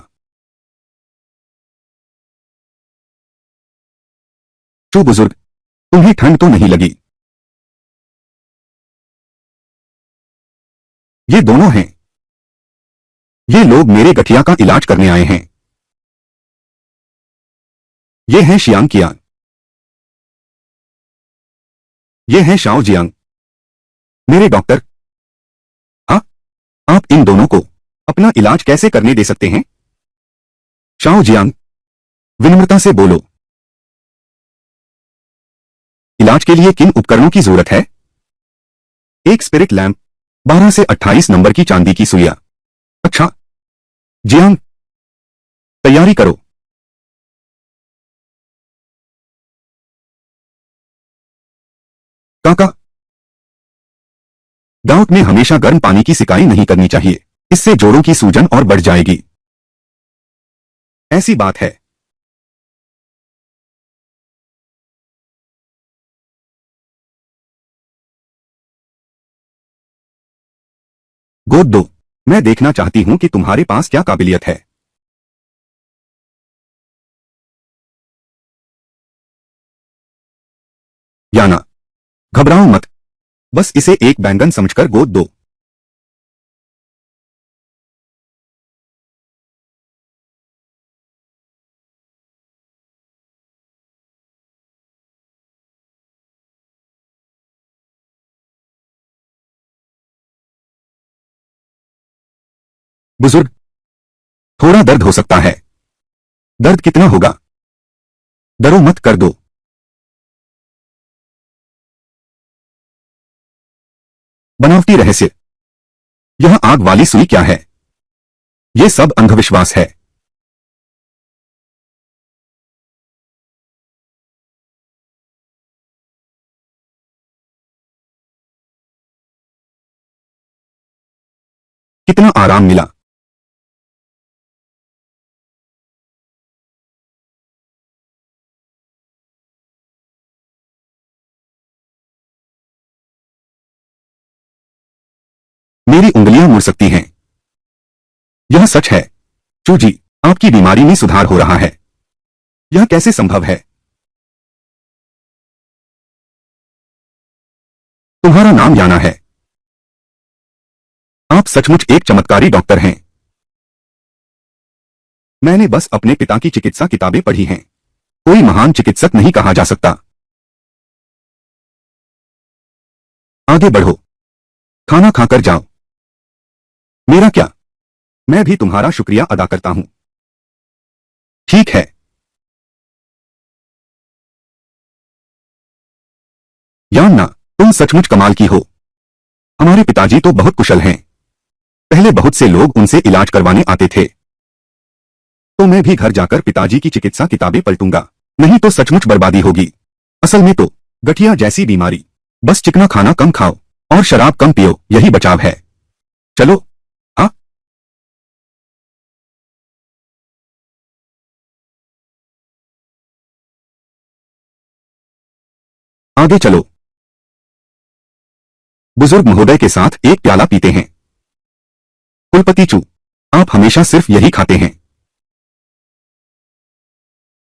S1: चू बुजुर्ग, तुम्हें ठंड तो नहीं लगी? ये दोनों हैं। ये लोग मेरे गठिया का इलाज करने आए हैं। ये हैं शियांग कियांग। ये हैं शाओ जियांग, मेरे डॉक्टर। हाँ, आप इन दोनों को अपना इलाज कैसे करने दे सकते हैं? शाओ जियांग, विनम्रता से बोलो। इलाज के लिए किन उपकरणों की जरूरत है? एक स्पिरिट लैंप, 12 से 28 नंबर की चांदी की सुइया। अच्छा, जियांग, तैयारी करो। काका, गाउट में हमेशा गर्म पानी की सिकाई नहीं करनी चाहिए। इससे जोड़ों की सूजन और बढ़ जाएगी। ऐसी बात है। गोद दो। मैं देखना चाहती हूं कि तुम्हारे पास क्या काबिलियत है। याना, घबराओ मत। बस इसे एक बैंगन समझकर गोद दो। बुजुर्ग, थोड़ा दर्द हो सकता है। दर्द कितना होगा? डरो मत, कर दो। बनावटी रहस्य। यह आग वाली सुई क्या है? ये सब अंधविश्वास है। कितना आराम मिला। मेरी उंगलियां मुड़ सकती हैं। यह सच है। चूजी, आपकी बीमारी में सुधार हो रहा है। यह कैसे संभव है? तुम्हारा नाम याना है। आप सचमुच एक चमत्कारी डॉक्टर हैं। मैंने बस अपने पिता की चिकित्सा किताबें पढ़ी हैं। कोई महान चिकित्सक नहीं कहा जा सकता। आगे बढ़ो। खाना खाकर जाओ। मेरा क्या? मैं भी तुम्हारा शुक्रिया अदा करता हूं। ठीक है। यान्ना, तुम सचमुच कमाल की हो। हमारे पिताजी तो बहुत कुशल हैं। पहले बहुत से लोग उनसे इलाज करवाने आते थे। तो मैं भी घर जाकर पिताजी की चिकित्सा किताबें पलटूंगा। नहीं तो सचमुच बर्बादी होगी। असल में तो गठिया जैसी बीमारी। बस चिकना खाना कम खाओ और शराब कम पियो, यही बचाव है। चलो। हाँ। आगे चलो। बुजुर्ग महोदय के साथ एक प्याला पीते हैं। कुलपति चू, आप हमेशा सिर्फ यही खाते हैं।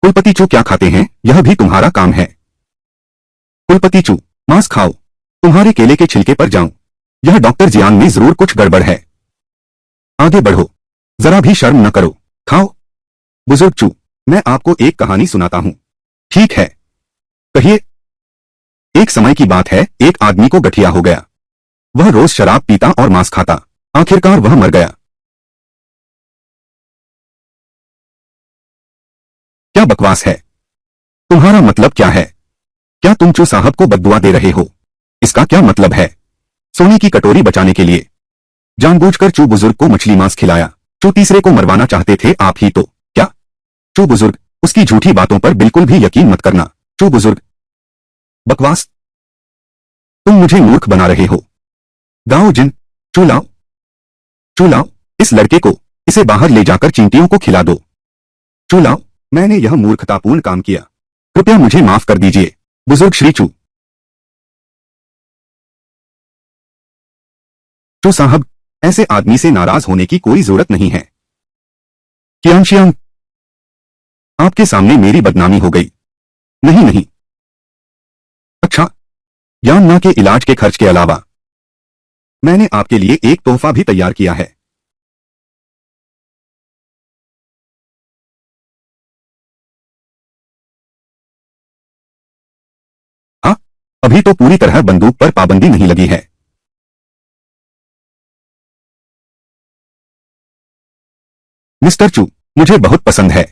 S1: कुलपति चू क्या खाते हैं, यह भी तुम्हारा काम है। कुलपति चू, मांस खाओ। तुम्हारे केले के छिलके पर जाऊं। यह डॉक्टर जियान में जरूर कुछ गड़बड़ है। आगे बढ़ो। जरा भी शर्म न करो। खाओ। बुजुर्ग चू, मैं आपको एक कहानी सुनाता हूं। ठीक है, कहिए। एक समय की बात है, एक आदमी को गठिया हो गया। वह रोज शराब पीता और मांस खाता। आखिरकार वह मर गया। क्या बकवास है? तुम्हारा मतलब क्या है? क्या तुम चू साहब को बद्दुआ दे रहे हो? इसका क्या मतलब है? सोने की कटोरी बचाने के लिए जानबूझकर चू बुजुर्ग को मछली मांस खिलाया। चू तीसरे को मरवाना चाहते थे आप ही तो। क्या? चू बुजुर्ग, उसकी झूठी बातों पर बिल्कुल भी यकीन मत करना। चू बुजुर्ग, बकवास। तुम मुझे मूर्ख बना रहे हो। गाओ जिन। चू लाओ। चू लाओ। इस लड़के को, इसे बाहर ले जाकर चींटियों को खिला दो। चू लाओ। मैंने यह मूर्खतापूर्ण काम किया। कृपया मुझे माफ कर दीजिए। बुजुर्ग श्री चू। चू साहब, ऐसे आदमी से नाराज होने की कोई जरूरत नहीं है। कियांशियांग, आपके सामने मेरी बदनामी हो गई। नहीं नहीं। अच्छा। यान्ना के इलाज के खर्च के अलावा मैंने आपके लिए एक तोहफा भी तैयार किया है। हाँ, अभी तो पूरी तरह बंदूक पर पाबंदी नहीं लगी है। मिस्टर चू, मुझे बहुत पसंद है।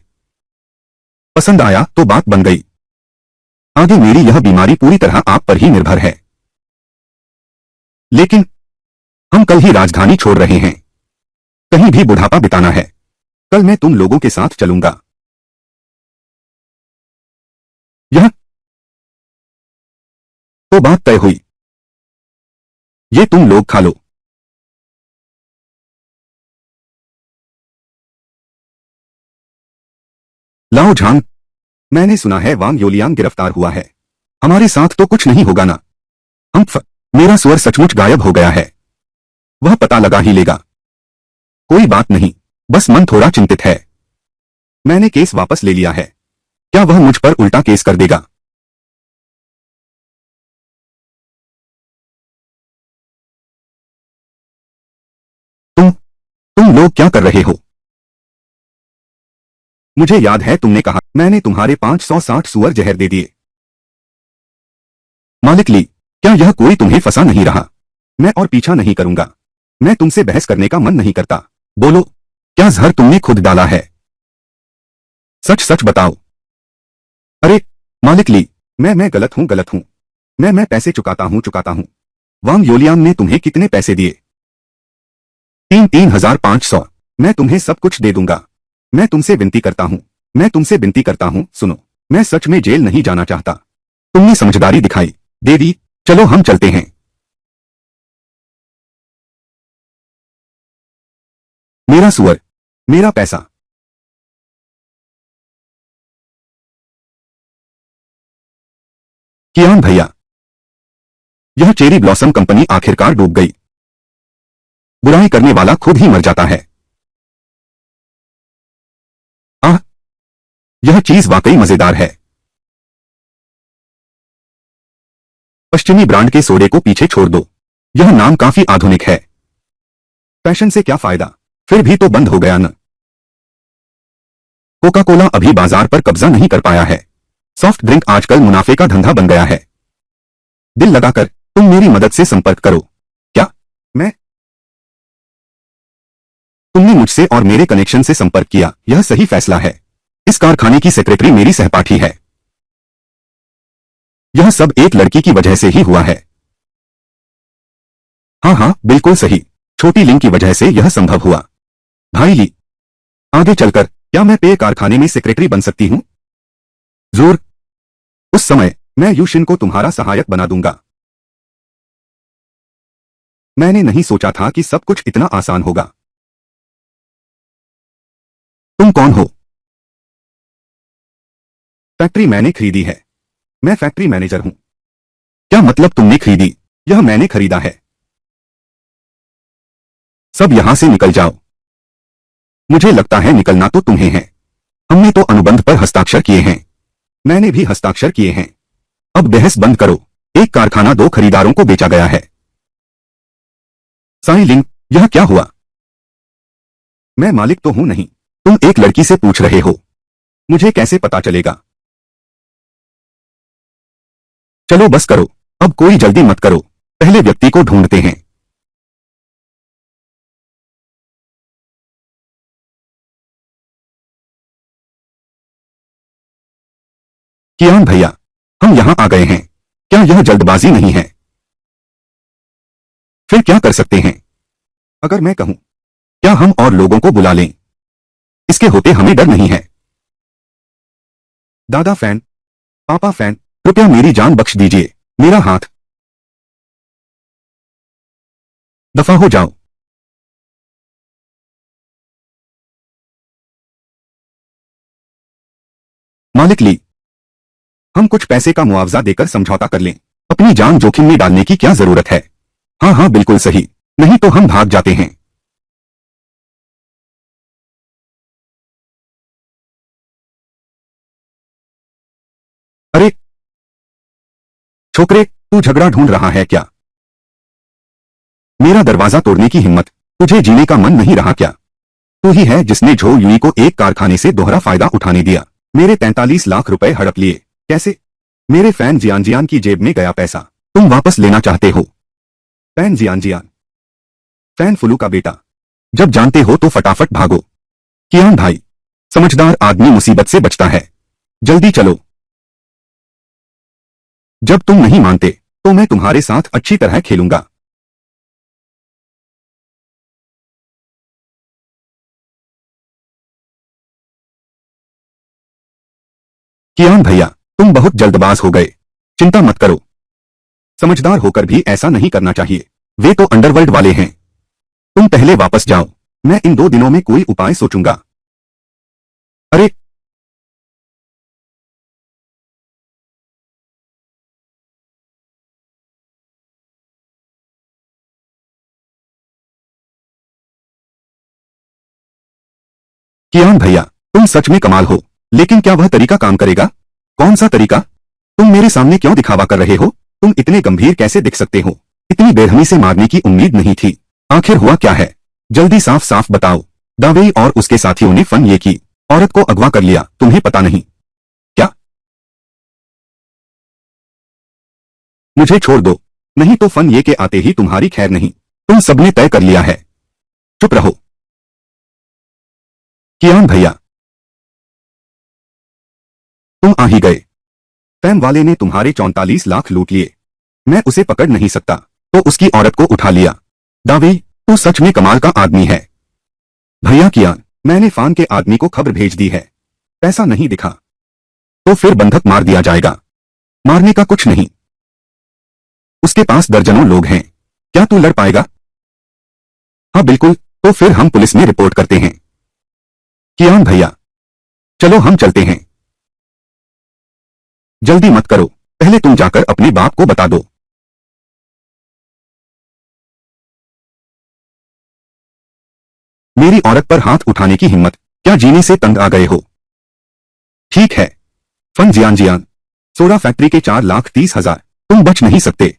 S1: पसंद आया तो बात बन गई। आगे मेरी यह बीमारी पूरी तरह आप पर ही निर्भर है। लेकिन हम कल ही राजधानी छोड़ रहे हैं। कहीं भी बुढ़ापा बिताना है। कल मैं तुम लोगों के साथ चलूंगा। यह तो बात तय हुई। ये तुम लोग खा लो। लाओ झांग, मैंने सुना है वांग योलियांग गिरफ्तार हुआ है। हमारे साथ तो कुछ नहीं होगा ना? मेरा स्वर सचमुच गायब हो गया है। वह पता लगा ही लेगा। कोई बात नहीं, बस मन थोड़ा चिंतित है। मैंने केस वापस ले लिया है। क्या वह मुझ पर उल्टा केस कर देगा? तुम लोग क्या कर रहे हो? मुझे याद है तुमने कहा मैंने तुम्हारे 560 सुअर जहर दे दिए। मालिक ली, क्या यह कोई तुम्हें फंसा नहीं रहा? मैं और पीछा नहीं करूंगा। मैं तुमसे बहस करने का मन नहीं करता। बोलो, क्या जहर तुमने खुद डाला है? सच सच बताओ। अरे मालिक ली, मैं गलत हूं। मैं पैसे चुकाता हूं। वांग योलियान ने तुम्हें कितने पैसे दिए? 3,500। मैं तुम्हें सब कुछ दे दूंगा। मैं तुमसे विनती करता हूं, सुनो। मैं सच में जेल नहीं जाना चाहता। तुमने समझदारी दिखाई, दे दी। चलो हम चलते हैं। मेरा सुअर, मेरा पैसा। कियान भैया, यह चेरी ब्लॉसम कंपनी आखिरकार डूब गई। बुराई करने वाला खुद ही मर जाता है। आह, यह चीज वाकई मजेदार है। पश्चिमी ब्रांड के सोडे को पीछे छोड़ दो। यह नाम काफी आधुनिक है। फैशन से क्या फायदा? फिर भी तो बंद हो गया न। कोका कोला अभी बाजार पर कब्जा नहीं कर पाया है। सॉफ्ट ड्रिंक आजकल मुनाफे का धंधा बन गया है। दिल लगाकर तुम मेरी मदद से संपर्क करो। क्या? मैं? तुमने मुझसे और मेरे कनेक्शन से संपर्क किया, यह सही फैसला है। इस कारखाने की सेक्रेटरी मेरी सहपाठी है। यह सब एक लड़की की वजह से ही हुआ है। हाँ हाँ, बिल्कुल सही। छोटी लिंग की वजह से यह संभव हुआ। भाई ली, आगे चलकर क्या मैं पेय कारखाने में सेक्रेटरी बन सकती हूँ? जरूर। उस समय मैं यूशिन को तुम्हारा सहायक बना दूंगा। मैंने नहीं सोचा था कि सब कुछ इतना आसान होगा। तुम कौन हो? फैक्ट्री मैंने खरीदी है। मैं फैक्ट्री मैनेजर हूं। क्या मतलब तुमने खरीदी? यह मैंने खरीदा है। सब यहां से निकल जाओ। मुझे लगता है निकलना तो तुम्हें है। हमने तो अनुबंध पर हस्ताक्षर किए हैं। मैंने भी हस्ताक्षर किए हैं। अब बहस बंद करो। एक कारखाना दो खरीदारों को बेचा गया है। साई लिंग, यह क्या हुआ? मैं मालिक तो हूं नहीं। तुम एक लड़की से पूछ रहे हो। मुझे कैसे पता चलेगा? चलो बस करो। अब कोई जल्दी मत करो। पहले व्यक्ति को ढूंढते हैं। कियान भैया, हम यहां आ गए हैं। क्या यह जल्दबाजी नहीं है? फिर क्या कर सकते हैं? अगर मैं कहूं, क्या हम और लोगों को बुला लें? इसके होते हमें डर नहीं है। दादा फैन, पापा फैन, कृपया मेरी जान बख्श दीजिए। मेरा हाथ। दफा हो जाओ। मालिक ली, हम कुछ पैसे का मुआवजा देकर समझौता कर लें। अपनी जान जोखिम में डालने की क्या जरूरत है? हाँ हाँ, बिल्कुल सही। नहीं तो हम भाग जाते हैं। अरे छोकरे, तू झगड़ा ढूंढ रहा है क्या? मेरा दरवाजा तोड़ने की हिम्मत? तुझे जीने का मन नहीं रहा क्या? तू ही है जिसने झो युई को एक कारखाने से दोहरा फायदा उठाने दिया। मेरे 43 लाख रुपए हड़प लिए। कैसे? मेरे फैन जियान जियान की जेब में गया पैसा। तुम वापस लेना चाहते हो? फैन जियान जियान? फैन फुलू का बेटा। जब जानते हो तो फटाफट भागो। कियान भाई, समझदार आदमी मुसीबत से बचता है। जल्दी चलो। जब तुम नहीं मानते तो मैं तुम्हारे साथ अच्छी तरह खेलूंगा। कियान भैया, तुम बहुत जल्दबाज हो गए। चिंता मत करो। समझदार होकर भी ऐसा नहीं करना चाहिए। वे तो अंडरवर्ल्ड वाले हैं। तुम पहले वापस जाओ। मैं इन 2 दिनों में कोई उपाय सोचूंगा। अरे कियान भैया, तुम सच में कमाल हो, लेकिन क्या वह तरीका काम करेगा? कौन सा तरीका? तुम मेरे सामने क्यों दिखावा कर रहे हो? तुम इतने गंभीर कैसे दिख सकते हो? इतनी बेरहमी से मारने की उम्मीद नहीं थी। आखिर हुआ क्या है? जल्दी साफ साफ बताओ। दावेई और उसके साथियों ने फन ये की, औरत को अगवा कर लिया, तुम्हें पता नहीं क्या? मुझे छोड़ दो, नहीं तो फन ये के आते ही तुम्हारी खैर नहीं। तुम सबने तय कर लिया है। चुप रहो। कियान भैया, तुम आ ही गए। फैम वाले ने तुम्हारे 44 लाख लूट लिए। मैं उसे पकड़ नहीं सकता, तो उसकी औरत को उठा लिया। दावेई, तू सच में कमाल का आदमी है। भैया कियान, मैंने फान के आदमी को खबर भेज दी है। पैसा नहीं दिखा तो फिर बंधक मार दिया जाएगा। मारने का कुछ नहीं, उसके पास दर्जनों लोग हैं। क्या तू लड़ पाएगा? हाँ बिल्कुल, तो फिर हम पुलिस में रिपोर्ट करते हैं। कियान भैया, चलो हम चलते हैं। जल्दी मत करो, पहले तुम जाकर अपने बाप को बता दो। मेरी औरत पर हाथ उठाने की हिम्मत, क्या जीने से तंग आ गए हो? ठीक है। फन जियान जियान, सोडा फैक्ट्री के 4,30,000, तुम बच नहीं सकते।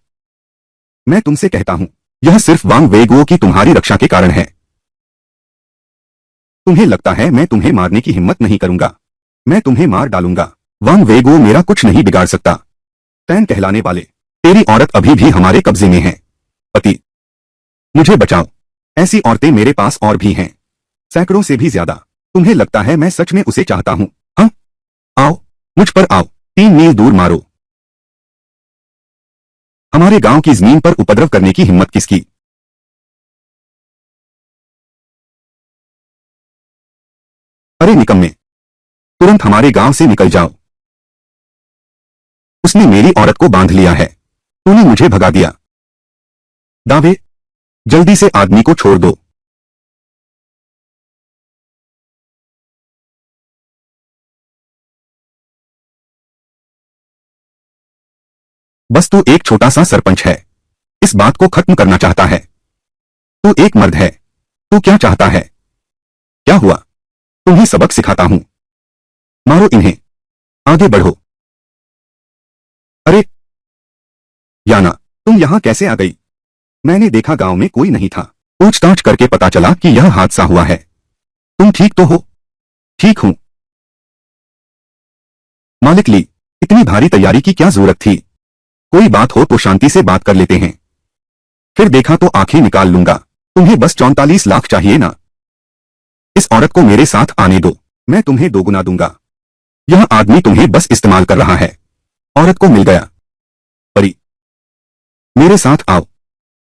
S1: मैं तुमसे कहता हूं, यह सिर्फ वांग वेगुओ की तुम्हारी रक्षा के कारण है। तुम्हें लगता है मैं तुम्हें मारने की हिम्मत नहीं करूंगा? मैं तुम्हें मार डालूंगा। वांग वेगुओ मेरा कुछ नहीं बिगाड़ सकता। फैन कहलाने वाले, तेरी औरत अभी भी हमारे कब्जे में है। पति, मुझे बचाओ। ऐसी औरतें मेरे पास और भी हैं, सैकड़ों से भी ज्यादा। तुम्हें लगता है मैं सच में उसे चाहता हूं? हाँ, आओ, मुझ पर आओ। 3 मील दूर मारो। हमारे गांव की जमीन पर उपद्रव करने की हिम्मत किसकी? अरे निकम्मे, तुरंत हमारे गांव से निकल जाओ। उसने मेरी औरत को बांध लिया है, तूने मुझे भगा दिया। दावे, जल्दी से आदमी को छोड़ दो। बस तू एक छोटा सा सरपंच है, इस बात को खत्म करना चाहता है। तू एक मर्द है, तू क्या चाहता है? क्या हुआ? तुम्हें सबक सिखाता हूं। मारो इन्हें, आगे बढ़ो। अरे याना, तुम यहां कैसे आ गई? मैंने देखा गांव में कोई नहीं था। पूछताछ करके पता चला कि यह हादसा हुआ है। तुम ठीक तो हो? ठीक हूं। मालिक ली, इतनी भारी तैयारी की क्या जरूरत थी? कोई बात हो तो शांति से बात कर लेते हैं, फिर देखा तो आंखें निकाल लूंगा। तुम्हें बस 44 लाख चाहिए ना? इस औरत को मेरे साथ आने दो, मैं तुम्हें दोगुना दूंगा। यह आदमी तुम्हें बस इस्तेमाल कर रहा है। औरत को मिल गया। परी, मेरे साथ आओ,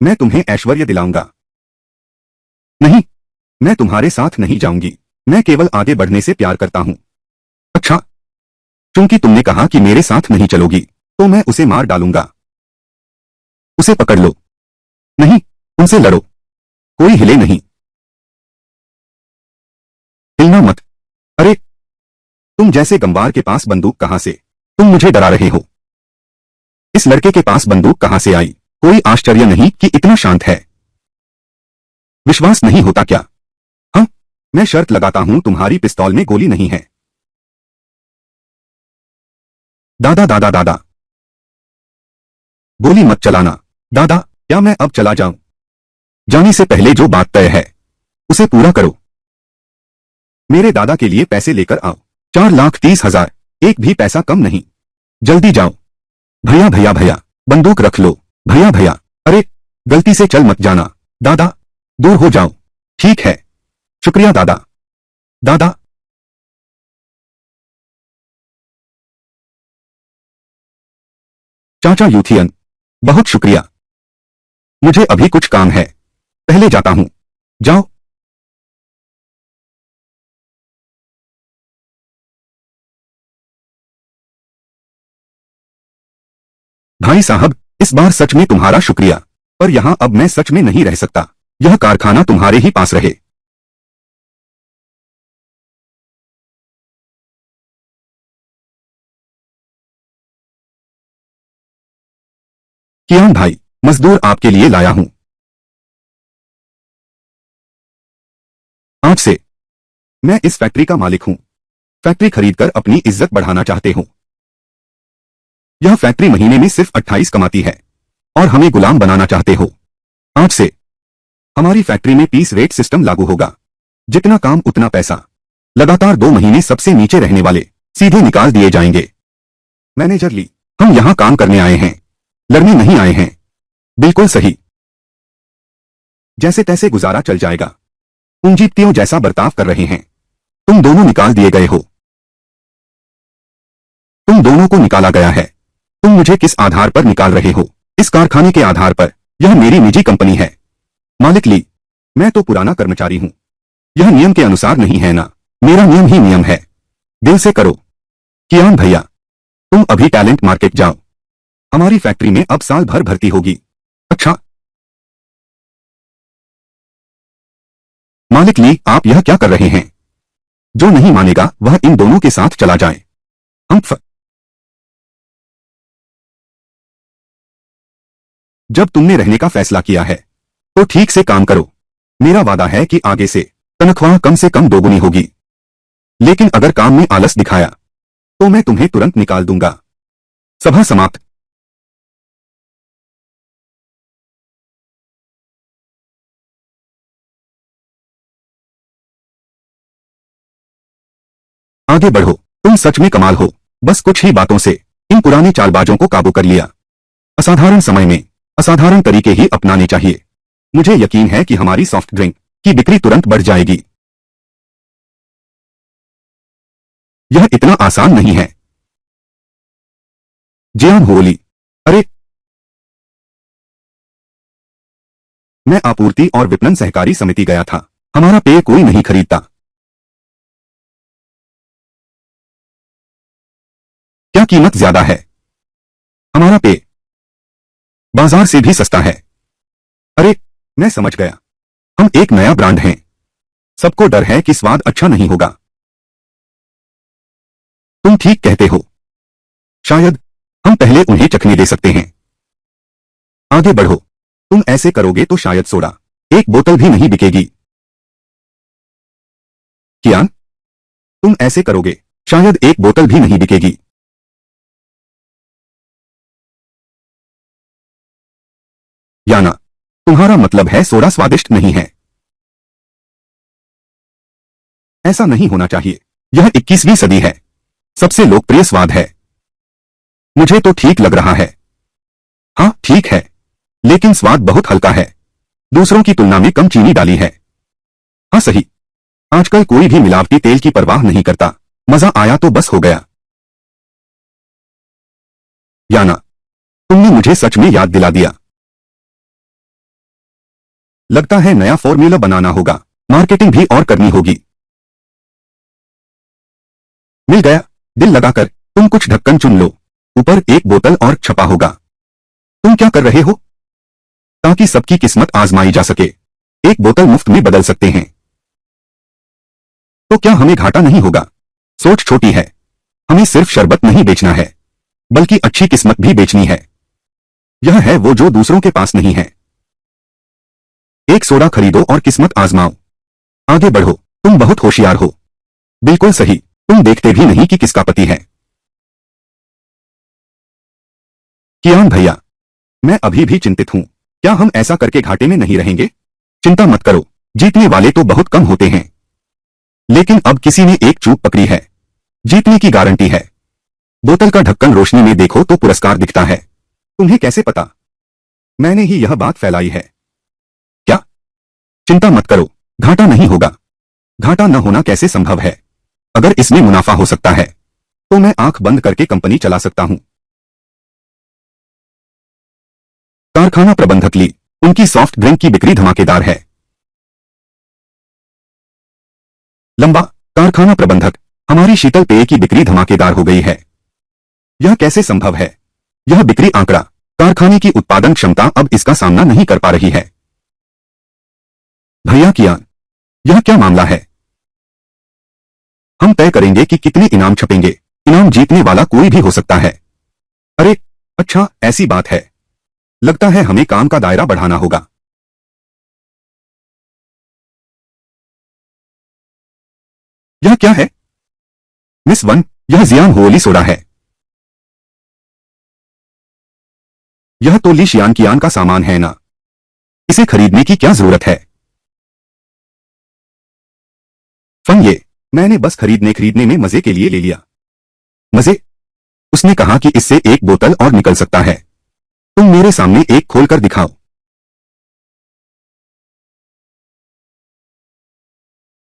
S1: मैं तुम्हें ऐश्वर्य दिलाऊंगा। नहीं, मैं तुम्हारे साथ नहीं जाऊंगी। मैं केवल आगे बढ़ने से प्यार करता हूं। अच्छा, चूंकि तुमने कहा कि मेरे साथ नहीं चलोगी, तो मैं उसे मार डालूंगा। उसे पकड़ लो। नहीं, उनसे लड़ो। कोई हिले नहीं। हिलना मत। अरे, तुम जैसे गंवार के पास बंदूक कहां से? तुम मुझे डरा रहे हो। इस लड़के के पास बंदूक कहां से आई? कोई आश्चर्य नहीं कि इतना शांत है। विश्वास नहीं होता क्या? हाँ, मैं शर्त लगाता हूं तुम्हारी पिस्तौल में गोली नहीं है। दादा दादा दादा, गोली मत चलाना। दादा, क्या मैं अब चला जाऊं? जाने से पहले जो बात तय है, उसे पूरा करो। मेरे दादा के लिए पैसे लेकर आओ। 4,30,000, एक भी पैसा कम नहीं। जल्दी जाओ। भैया भैया भैया, बंदूक रख लो। भैया भैया, अरे, गलती से चल मत जाना। दादा, दूर हो जाओ। ठीक है, शुक्रिया दादा। दादा, चाचा यूथियन, बहुत शुक्रिया। मुझे अभी कुछ काम है, पहले जाता हूं। जाओ। भाई साहब, इस बार सच में तुम्हारा शुक्रिया, पर यहां अब मैं सच में नहीं रह सकता। यह कारखाना तुम्हारे ही पास रहे। कियान भाई, मजदूर आपके लिए लाया हूं। आज से मैं इस फैक्ट्री का मालिक हूं। फैक्ट्री खरीदकर अपनी इज्जत बढ़ाना चाहते हो। यह फैक्ट्री महीने में सिर्फ 28 कमाती है और हमें गुलाम बनाना चाहते हो। आज से हमारी फैक्ट्री में पीस रेट सिस्टम लागू होगा। जितना काम उतना पैसा। लगातार 2 महीने सबसे नीचे रहने वाले सीधे निकाल दिए जाएंगे। मैनेजर ली, हम यहां काम करने आए हैं, लड़ने नहीं आए हैं। बिल्कुल सही। जैसे तैसे गुजारा चल जाएगा। पूंजीपतियों जैसा बर्ताव कर रहे हैं। तुम दोनों निकाल दिए गए हो। तुम दोनों को निकाला गया है। तुम मुझे किस आधार पर निकाल रहे हो? इस कारखाने के आधार पर। यह मेरी निजी कंपनी है। मालिक ली, मैं तो पुराना कर्मचारी हूं। यह नियम के अनुसार नहीं है ना। मेरा नियम ही नियम है। दिल से करो। कियान भैया, तुम अभी टैलेंट मार्केट जाओ। हमारी फैक्ट्री में अब साल भर भर्ती होगी। अच्छा। मालिक ली, आप यह क्या कर रहे हैं? जो नहीं मानेगा वह इन दोनों के साथ चला जाए। जब तुमने रहने का फैसला किया है तो ठीक से काम करो। मेरा वादा है कि आगे से तनख्वाह कम से कम दोगुनी होगी। लेकिन अगर काम में आलस दिखाया तो मैं तुम्हें तुरंत निकाल दूंगा। सभा समाप्त। आगे बढ़ो। तुम सच में कमाल हो। बस कुछ ही बातों से इन पुराने चालबाजों को काबू कर लिया। असाधारण समय में असाधारण तरीके ही अपनाने चाहिए। मुझे यकीन है कि हमारी सॉफ्ट ड्रिंक की बिक्री तुरंत बढ़ जाएगी। यह इतना आसान नहीं है। जियान हो बोली। अरे, मैं आपूर्ति और विपणन सहकारी समिति गया था। हमारा पेय कोई नहीं खरीदता। क्या कीमत ज्यादा है? हमारा पेय बाजार से भी सस्ता है। अरे, मैं समझ गया। हम एक नया ब्रांड हैं। सबको डर है कि स्वाद अच्छा नहीं होगा। तुम ठीक कहते हो। शायद हम पहले उन्हें चखने दे सकते हैं। आगे बढ़ो। तुम ऐसे करोगे तो शायद सोडा एक बोतल भी नहीं बिकेगी। कियान, तुम ऐसे करोगे शायद एक बोतल भी नहीं बिकेगी। याना, तुम्हारा मतलब है सोडा स्वादिष्ट नहीं है? ऐसा नहीं होना चाहिए। यह 21वीं सदी है। सबसे लोकप्रिय स्वाद है। मुझे तो ठीक लग रहा है। हाँ ठीक है, लेकिन स्वाद बहुत हल्का है। दूसरों की तुलना में कम चीनी डाली है। हाँ सही। आजकल कोई भी मिलावटी तेल की परवाह नहीं करता। मजा आया तो बस हो गया। याना, तुमने मुझे सच में याद दिला दिया। लगता है नया फॉर्मूला बनाना होगा। मार्केटिंग भी और करनी होगी। मिल गया। दिल लगाकर तुम कुछ ढक्कन चुन लो। ऊपर एक बोतल और छपा होगा। तुम क्या कर रहे हो? ताकि सबकी किस्मत आजमाई जा सके। एक बोतल मुफ्त में बदल सकते हैं। तो क्या हमें घाटा नहीं होगा? सोच छोटी है। हमें सिर्फ शरबत नहीं बेचना है, बल्कि अच्छी किस्मत भी बेचनी है। यह है वो जो दूसरों के पास नहीं है। एक सोडा खरीदो और किस्मत आजमाओ। आगे बढ़ो। तुम बहुत होशियार हो। बिल्कुल सही। तुम देखते भी नहीं कि किसका पति है। कियान भैया, मैं अभी भी चिंतित हूं। क्या हम ऐसा करके घाटे में नहीं रहेंगे? चिंता मत करो। जीतने वाले तो बहुत कम होते हैं। लेकिन अब किसी ने एक चूक पकड़ी है। जीतने की गारंटी है। बोतल का ढक्कन रोशनी में देखो तो पुरस्कार दिखता है। तुम्हें कैसे पता? मैंने ही यह बात फैलाई है। क्या? चिंता मत करो। घाटा नहीं होगा। घाटा न होना कैसे संभव है? अगर इसमें मुनाफा हो सकता है तो मैं आंख बंद करके कंपनी चला सकता हूं। कारखाना प्रबंधक ली, उनकी सॉफ्ट ड्रिंक की बिक्री धमाकेदार है। लंबा, कारखाना प्रबंधक, हमारी शीतल पेय की बिक्री धमाकेदार हो गई है। यह कैसे संभव है? यह बिक्री आंकड़ा, कारखाने की उत्पादन क्षमता अब इसका सामना नहीं कर पा रही है। भैया कियान, यह क्या मामला है? हम तय करेंगे कि कितने इनाम छपेंगे। इनाम जीतने वाला कोई भी हो सकता है। अरे, अच्छा ऐसी बात है। लगता है हमें काम का दायरा बढ़ाना होगा। यह क्या है? मिस वन, यह जियान होली सोडा है। यह तो ली शियान कियान का सामान है ना, इसे खरीदने की क्या जरूरत है? फंग ये, मैंने बस खरीदने में मजे के लिए ले लिया। मजे? उसने कहा कि इससे एक बोतल और निकल सकता है। तुम मेरे सामने एक खोलकर दिखाओ।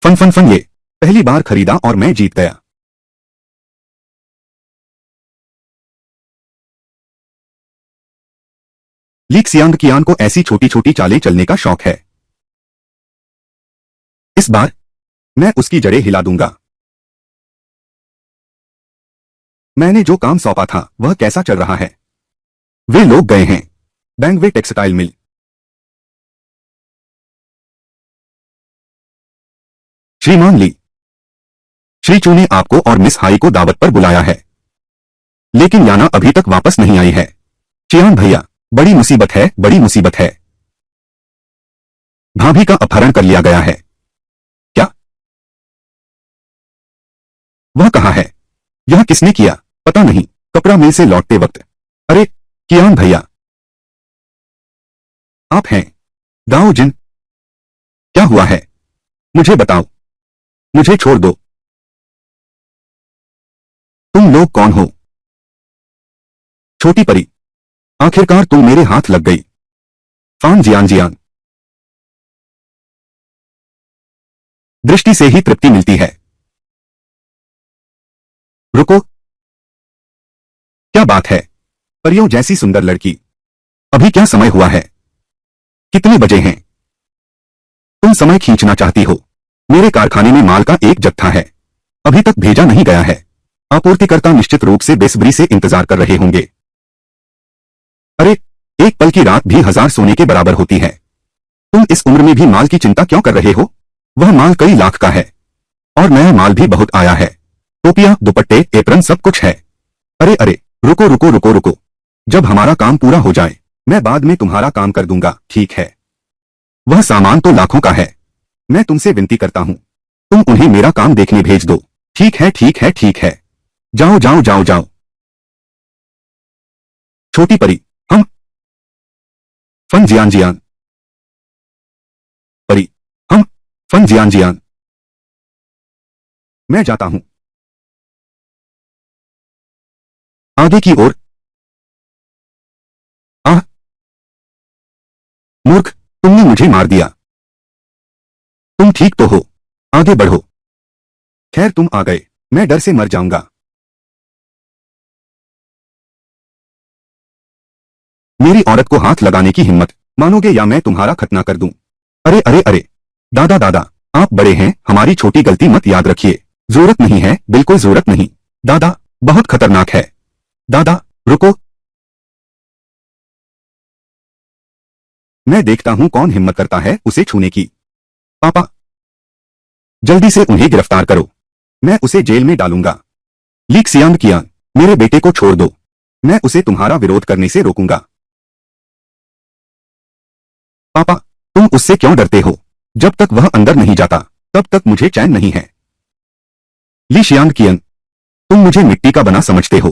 S1: फन फन फन ये, पहली बार खरीदा और मैं जीत गया। लीक सियांग कियान को ऐसी छोटी छोटी चालें चलने का शौक है। इस बार मैं उसकी जड़ें हिला दूंगा। मैंने जो काम सौंपा था वह कैसा चल रहा है? वे लोग गए हैं बैंगवे टेक्सटाइल मिल। श्रीमान ली, श्री चू ने आपको और मिस हाई को दावत पर बुलाया है, लेकिन याना अभी तक वापस नहीं आई है। चियान भैया, बड़ी मुसीबत है, बड़ी मुसीबत है। भाभी का अपहरण कर लिया गया है। क्या? वह कहाँ है? यह किसने किया? पता नहीं, कपड़ा मिल से लौटते वक्त। अरे कियान भैया, आप हैं? दाओ जिन, क्या हुआ है? मुझे बताओ, मुझे छोड़ दो। तुम लोग कौन हो? छोटी परी, आखिरकार तुम मेरे हाथ लग गई। फान जियान जियान, दृष्टि से ही तृप्ति मिलती है। रुको, क्या बात है? परियों जैसी सुंदर लड़की, अभी क्या समय हुआ है? कितने बजे हैं? तुम समय खींचना चाहती हो? मेरे कारखाने में माल का एक जत्था है, अभी तक भेजा नहीं गया है। आपूर्तिकर्ता निश्चित रूप से बेसब्री से इंतजार कर रहे होंगे। अरे, एक पल की रात भी 1000 सोने के बराबर होती है। तुम इस उम्र में भी माल की चिंता क्यों कर रहे हो? वह माल कई लाख का है, और नया माल भी बहुत आया है। टोपियां, दुपट्टे, एप्रन सब कुछ है। अरे अरे, रुको रुको रुको रुको, जब हमारा काम पूरा हो जाए मैं बाद में तुम्हारा काम कर दूंगा, ठीक है? वह सामान तो लाखों का है। मैं तुमसे विनती करता हूं, तुम उन्हें मेरा काम देखने भेज दो। ठीक है ठीक है ठीक है, जाओ जाओ जाओ जाओ। छोटी परी, हम फन जियान जियान। परी, हम फन जियान जियान। मैं जाता हूं। आगे की ओर। आह, मूर्ख, तुमने मुझे मार दिया। तुम ठीक तो हो? आगे बढ़ो। खैर तुम आ गए, मैं डर से मर जाऊंगा। मेरी औरत को हाथ लगाने की हिम्मत, मानोगे या मैं तुम्हारा खतना कर दूं? अरे अरे अरे, दादा दादा, आप बड़े हैं, हमारी छोटी गलती मत याद रखिए। जरूरत नहीं है, बिल्कुल जरूरत नहीं। दादा, बहुत खतरनाक है। दादा, रुको। मैं देखता हूं कौन हिम्मत करता है उसे छूने की। पापा, जल्दी से उन्हें गिरफ्तार करो, मैं उसे जेल में डालूंगा। लीक सियांग कियान, मेरे बेटे को छोड़ दो, मैं उसे तुम्हारा विरोध करने से रोकूंगा। पापा, तुम उससे क्यों डरते हो? जब तक वह अंदर नहीं जाता तब तक मुझे चैन नहीं है। ली शियांग कियन, तुम मुझे मिट्टी का बना समझते हो।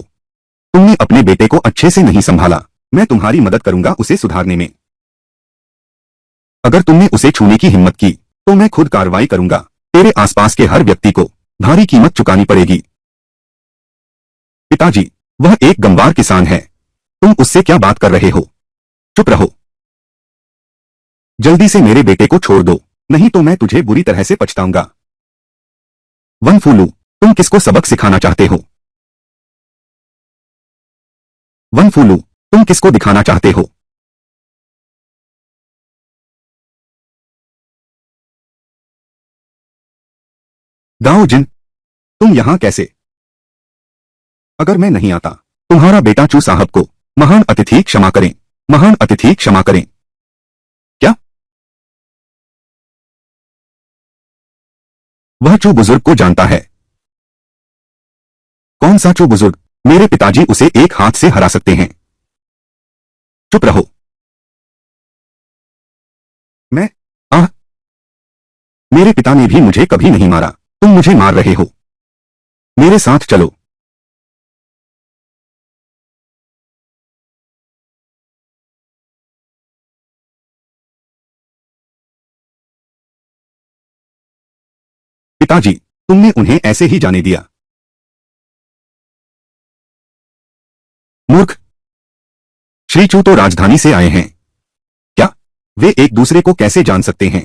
S1: तुमने अपने बेटे को अच्छे से नहीं संभाला। मैं तुम्हारी मदद करूंगा उसे सुधारने में। अगर तुमने उसे छूने की हिम्मत की तो मैं खुद कार्रवाई करूंगा। तेरे आसपास के हर व्यक्ति को भारी कीमत चुकानी पड़ेगी। पिताजी, वह एक गंवार किसान है, तुम उससे क्या बात कर रहे हो? चुप रहो। जल्दी से मेरे बेटे को छोड़ दो, नहीं तो मैं तुझे बुरी तरह से पछताऊंगा। वन फूलू, तुम किसको सबक सिखाना चाहते हो? वन फूलू, तुम किसको दिखाना चाहते हो? गाओ जिन, तुम यहां कैसे? अगर मैं नहीं आता, तुम्हारा बेटा चू साहब को महान अतिथि क्षमा करें, महान अतिथि क्षमा करें। क्या? वह चू बुजुर्ग को जानता है। कौन सा चू बुजुर्ग? मेरे पिताजी उसे एक हाथ से हरा सकते हैं। चुप रहो। मैं? आह, मेरे पिता ने भी मुझे कभी नहीं मारा, तुम मुझे मार रहे हो। मेरे साथ चलो। पिताजी, तुमने उन्हें ऐसे ही जाने दिया? मूर्ख! श्रीचू तो राजधानी से आए हैं। क्या वे एक दूसरे को कैसे जान सकते हैं?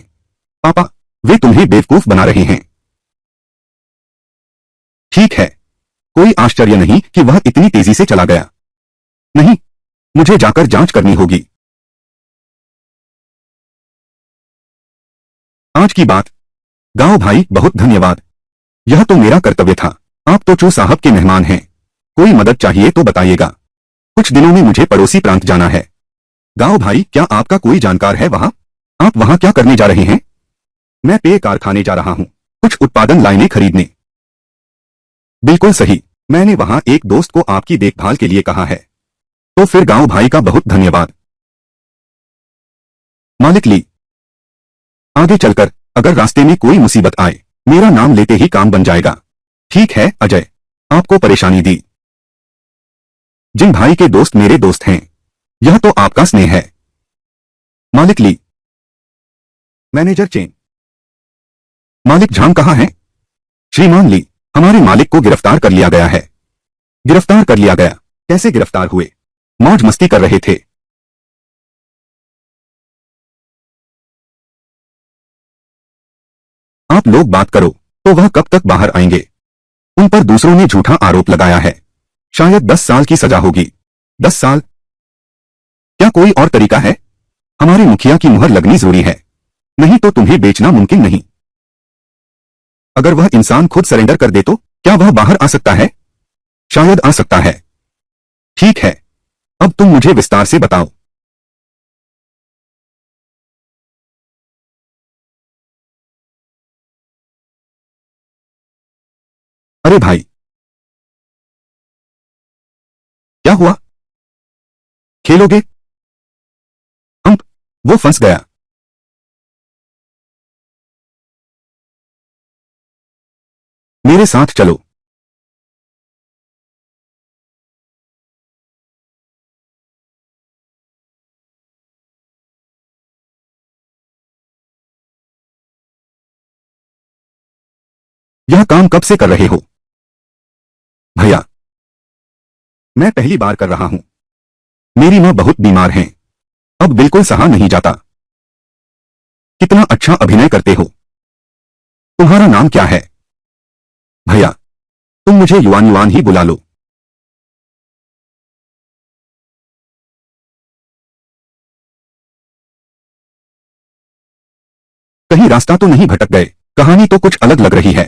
S1: पापा, वे तुम्हें बेवकूफ बना रहे हैं। ठीक है, कोई आश्चर्य नहीं कि वह इतनी तेजी से चला गया। नहीं, मुझे जाकर जांच करनी होगी। आज की बात। गांव भाई, बहुत धन्यवाद। यह तो मेरा कर्तव्य था। आप तो चू साहब के मेहमान हैं। कोई मदद चाहिए तो बताइएगा। कुछ दिनों में मुझे पड़ोसी प्रांत जाना है। गांव भाई, क्या आपका कोई जानकार है वहां? आप वहां क्या करने जा रहे हैं? मैं पेय कारखाने जा रहा हूं, कुछ उत्पादन लाइनें खरीदने। बिल्कुल सही, मैंने वहां एक दोस्त को आपकी देखभाल के लिए कहा है। तो फिर गांव भाई का बहुत धन्यवाद। मालिक ली, आगे चलकर अगर रास्ते में कोई मुसीबत आए, मेरा नाम लेते ही काम बन जाएगा। ठीक है अजय, आपको परेशानी दी। जिन भाई के दोस्त मेरे दोस्त हैं, यह तो आपका स्नेह है। मालिक ली। Manager chain. मालिक झांग कहाँ है? श्रीमान ली, हमारे मालिक को गिरफ्तार कर लिया गया है। गिरफ्तार कर लिया गया? कैसे गिरफ्तार हुए? मौज मस्ती कर रहे थे। आप लोग बात करो, तो वह कब तक बाहर आएंगे? उन पर दूसरों ने झूठा आरोप लगाया है। शायद 10 साल की सजा होगी। 10 साल? क्या कोई और तरीका है? हमारे मुखिया की मुहर लगनी जरूरी है, नहीं तो तुम्हें बेचना मुमकिन नहीं। अगर वह इंसान खुद सरेंडर कर दे तो क्या वह बाहर आ सकता है? शायद आ सकता है। ठीक है, अब तुम मुझे विस्तार से बताओ। अरे भाई, क्या हुआ? खेलोगे? हम। वो फंस गया। मेरे साथ चलो। यह काम कब से कर रहे हो? भैया, मैं पहली बार कर रहा हूं। मेरी मां बहुत बीमार हैं। अब बिल्कुल सहा नहीं जाता। कितना अच्छा अभिनय करते हो। तुम्हारा नाम क्या है? भैया, तुम मुझे युवान युवान ही बुला लो। कहीं रास्ता तो नहीं भटक गए? कहानी तो कुछ अलग लग रही है।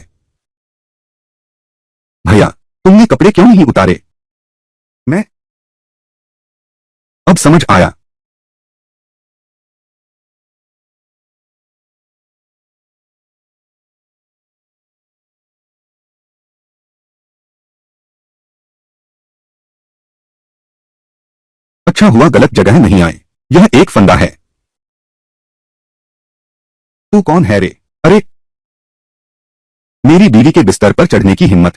S1: भैया, तुमने कपड़े क्यों नहीं उतारे? मैं। अब समझ आया। अच्छा हुआ गलत जगह नहीं आए। यह एक फंदा है। तू कौन है रे? अरे, मेरी बीवी के बिस्तर पर चढ़ने की हिम्मत।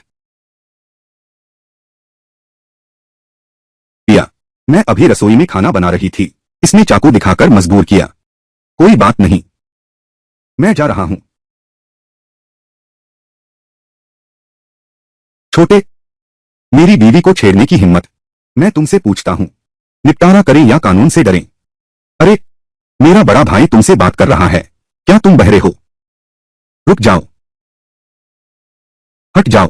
S1: पिया, मैं अभी रसोई में खाना बना रही थी। इसने चाकू दिखाकर मजबूर किया। कोई बात नहीं, मैं जा रहा हूं। छोटे, मेरी बीवी को छेड़ने की हिम्मत। मैं तुमसे पूछता हूं, निपटारा करें या कानून से डरें? अरे, मेरा बड़ा भाई तुमसे बात कर रहा है। क्या तुम बहरे हो? रुक जाओ। हट जाओ।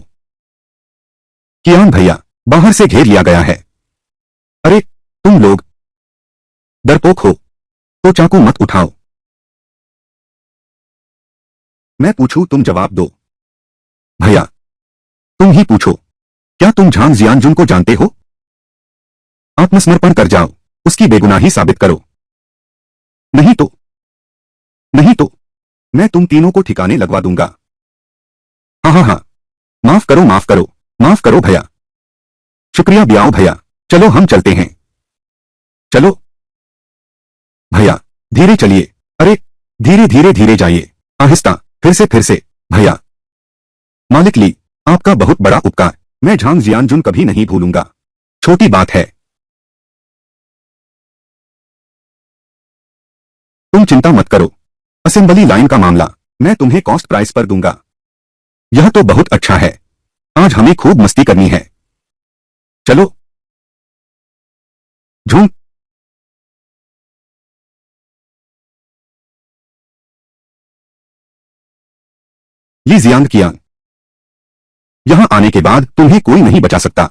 S1: कियान भैया, बाहर से घेर लिया गया है। अरे, तुम लोग डरपोक हो तो चाकू मत उठाओ। मैं पूछूं तुम जवाब दो। भैया, तुम ही पूछो। क्या तुम झांग जियानजुन को जानते हो? आत्मसमर्पण कर जाओ, उसकी बेगुनाही साबित करो। नहीं तो, नहीं तो मैं तुम तीनों को ठिकाने लगवा दूंगा। हाँ हाँ हाँ, माफ करो माफ करो। माफ करो भैया। शुक्रिया ब्याओ भैया। चलो हम चलते हैं। चलो। भैया, धीरे चलिए। अरे, धीरे धीरे धीरे जाइए। आहिस्ता, फिर से भैया। मालिक ली, आपका बहुत बड़ा उपकार, मैं झांग जियानजुन कभी नहीं भूलूंगा। छोटी बात है। तुम चिंता मत करो। असेंबली लाइन का मामला मैं तुम्हें कॉस्ट प्राइस पर दूंगा। यह तो बहुत अच्छा है। आज हमें खूब मस्ती करनी है। चलो। झूम। ली जियांग कियांग, यहां आने के बाद तुम्हें कोई नहीं बचा सकता।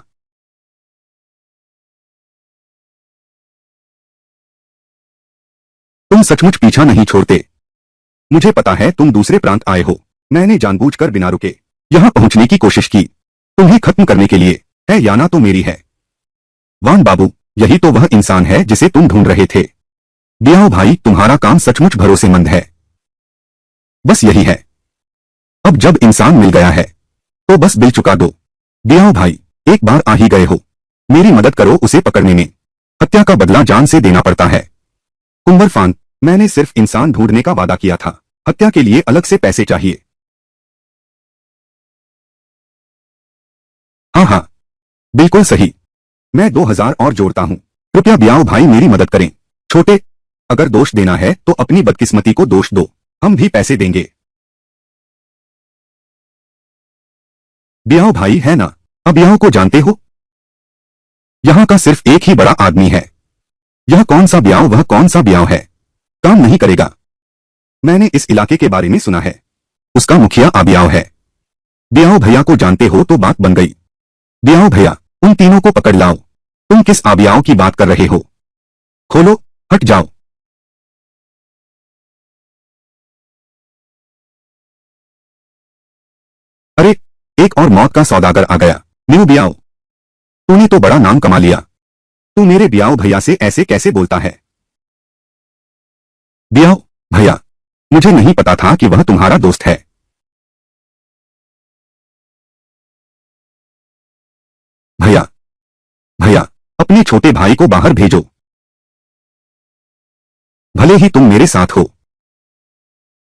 S1: तुम सचमुच पीछा नहीं छोड़ते। मुझे पता है तुम दूसरे प्रांत आए हो। मैंने जानबूझकर बिना रुके यहां पहुंचने की कोशिश की, तुम्हें खत्म करने के लिए। है या ना तो मेरी है। वान बाबू, यही तो वह इंसान है जिसे तुम ढूंढ रहे थे। बियाओ भाई, तुम्हारा काम सचमुच भरोसेमंद है। बस यही है। अब जब इंसान मिल गया है तो बस बिल चुका दो। बियाओ भाई, एक बार आ ही गए हो, मेरी मदद करो उसे पकड़ने में। हत्या का बदला जान से देना पड़ता है। कुंवर फान, मैंने सिर्फ इंसान ढूंढने का वादा किया था, हत्या के लिए अलग से पैसे चाहिए। हाँ हाँ, बिल्कुल सही। मैं 2000 और जोड़ता हूँ। कृपया बियाओ भाई मेरी मदद करें। छोटे, अगर दोष देना है तो अपनी बदकिस्मती को दोष दो, हम भी पैसे देंगे। बियाओ भाई है ना? अब बियाओ को जानते हो? यहाँ का सिर्फ एक ही बड़ा आदमी है। यह कौन सा बियाओ, वह कौन सा बियाओ है? काम नहीं करेगा। मैंने इस इलाके के बारे में सुना है, उसका मुखिया आबियाओ है। बियाओ भैया को जानते हो तो बात बन गई। बियाओ भैया, उन तीनों को पकड़ लाओ। तुम किस आबियाओ की बात कर रहे हो? खोलो, हट जाओ। अरे, एक और मौत का सौदागर आ गया। न्यू बियाओ, तूने तो बड़ा नाम कमा लिया। तू मेरे बियाओ भैया से ऐसे कैसे बोलता है? बियाओ भैया, मुझे नहीं पता था कि वह तुम्हारा दोस्त है। भैया, भैया, अपने छोटे भाई को बाहर भेजो। भले ही तुम मेरे साथ हो,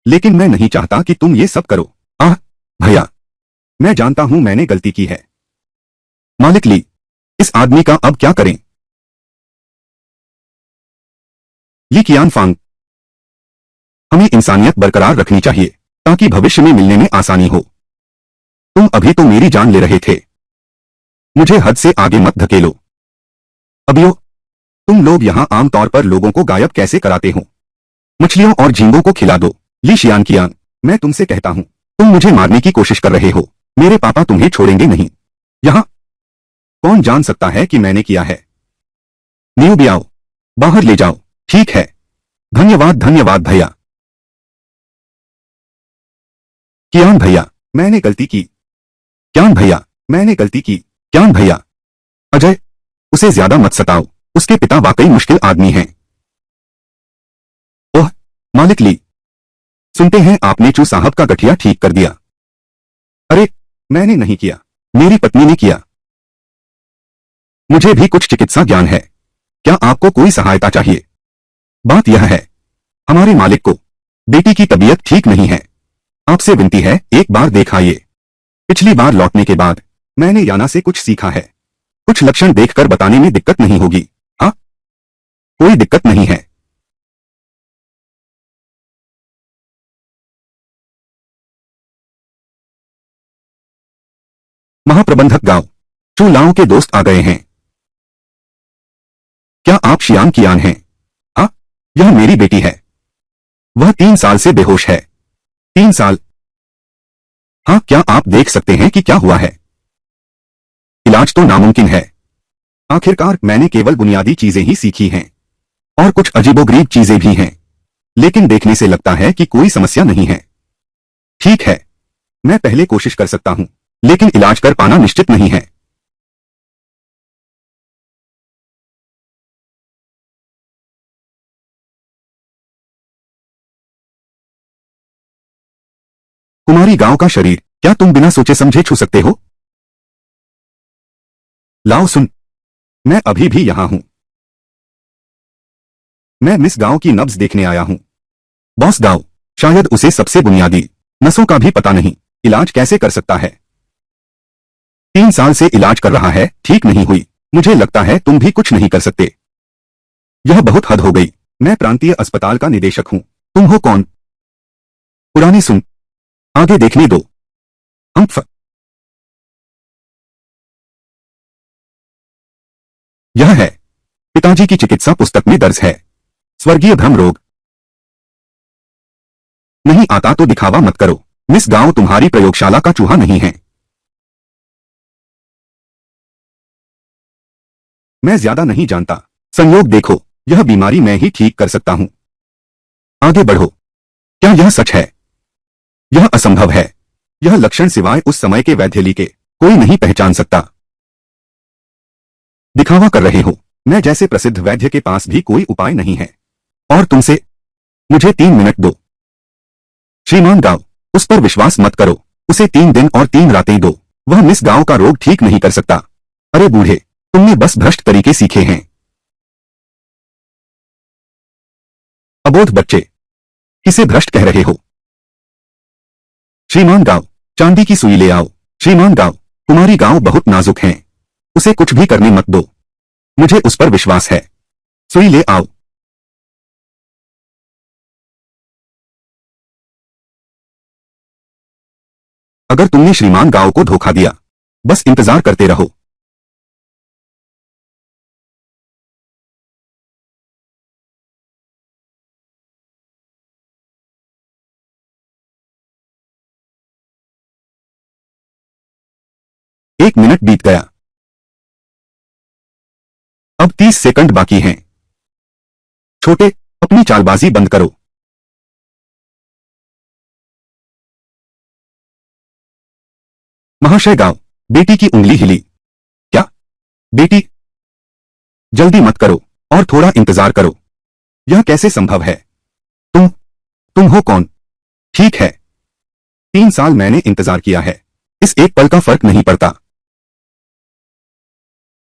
S1: लेकिन मैं नहीं चाहता कि तुम ये सब करो। आह, भैया, मैं जानता हूं मैंने गलती की है। मालिक ली, इस आदमी का अब क्या करें? ली कियान फांग, हमें इंसानियत बरकरार रखनी चाहिए ताकि भविष्य में मिलने में आसानी हो। तुम अभी तो मेरी जान ले रहे थे, मुझे हद से आगे मत धकेलो। अबियो, तुम लोग यहाँ आमतौर पर लोगों को गायब कैसे कराते हो? मछलियों और झींगों को खिला दो। ली शियान कियांग, मैं तुमसे कहता हूँ, तुम मुझे मारने की कोशिश कर रहे हो। मेरे पापा तुम्हें छोड़ेंगे नहीं। यहाँ कौन जान सकता है कि मैंने किया है? न्यू बियाओ, बाहर ले जाओ। ठीक है। धन्यवाद धन्यवाद भैया। कियान भैया, मैंने गलती की। क्यान भैया, मैंने गलती की। क्यान भैया, अजय, उसे ज्यादा मत सताओ, उसके पिता वाकई मुश्किल आदमी हैं। ओह, मालिक ली, सुनते हैं आपने चू साहब का गठिया ठीक कर दिया। अरे, मैंने नहीं किया, मेरी पत्नी ने किया। मुझे भी कुछ चिकित्सा ज्ञान है। क्या आपको कोई सहायता चाहिए? बात यह है, हमारे मालिक को बेटी की तबीयत ठीक नहीं है। आपसे विनती है, एक बार देखाइए। पिछली बार लौटने के बाद मैंने याना से कुछ सीखा है। कुछ लक्षण देखकर बताने में दिक्कत नहीं होगी। हाँ, कोई दिक्कत नहीं है। महाप्रबंधक गांव, चू लाओ के दोस्त आ गए हैं। क्या आप शियांग कियान हैं? हाँ, यह मेरी बेटी है। वह 3 साल से बेहोश है। 3 साल? हाँ, क्या आप देख सकते हैं कि क्या हुआ है? इलाज तो नामुमकिन है। आखिरकार मैंने केवल बुनियादी चीजें ही सीखी हैं, और कुछ अजीबोगरीब चीजें भी हैं, लेकिन देखने से लगता है कि कोई समस्या नहीं है। ठीक है, मैं पहले कोशिश कर सकता हूं, लेकिन इलाज कर पाना निश्चित नहीं है। कुमारी गांव का शरीर क्या तुम बिना सोचे समझे छू सकते हो? लाओ सुन, मैं अभी भी यहां हूं। मैं मिस गांव की नब्ज देखने आया हूं। बॉस गांव, शायद उसे सबसे बुनियादी नसों का भी पता नहीं। इलाज कैसे कर सकता है? 3 साल से इलाज कर रहा है, ठीक नहीं हुई। मुझे लगता है तुम भी कुछ नहीं कर सकते। यह बहुत हद हो गई। मैं प्रांतीय अस्पताल का निदेशक हूं। तुम हो कौन? पुरानी सुन, आगे देखने दो। हम्फ। यह है, पिताजी की चिकित्सा पुस्तक में दर्ज है। स्वर्गीय भ्रम रोग। नहीं आता तो दिखावा मत करो। मिस गांव तुम्हारी प्रयोगशाला का चूहा नहीं है। मैं ज्यादा नहीं जानता। संयोग देखो, यह बीमारी मैं ही ठीक कर सकता हूं। आगे बढ़ो। क्या यह सच है? यह असंभव है। यह लक्षण सिवाय उस समय के वैद्यली के कोई नहीं पहचान सकता। दिखावा कर रहे हो। मैं जैसे प्रसिद्ध वैद्य के पास भी कोई उपाय नहीं है। और तुमसे? मुझे 3 मिनट दो। श्रीमान गांव, उस पर विश्वास मत करो। उसे 3 दिन और 3 रातें दो। वह मिस गांव का रोग ठीक नहीं कर सकता। अरे बूढ़े, तुमने बस भ्रष्ट तरीके सीखे हैं। अबोध बच्चे, किसे भ्रष्ट कह रहे हो? श्रीमान गांव, चांदी की सुई ले आओ। श्रीमान गांव, तुम्हारी गांव बहुत नाजुक है। उसे कुछ भी करने मत दो। मुझे उस पर विश्वास है। सुई ले आओ। अगर तुमने श्रीमान गांव को धोखा दिया, बस इंतजार करते रहो। एक मिनट बीत गया। अब 30 सेकंड बाकी हैं। छोटे, अपनी चालबाजी बंद करो। महाशय गांव, बेटी की उंगली हिली। क्या? बेटी? जल्दी मत करो और थोड़ा इंतजार करो। यह कैसे संभव है? तुम हो कौन? ठीक है, 3 साल मैंने इंतजार किया है। इस एक पल का फर्क नहीं पड़ता।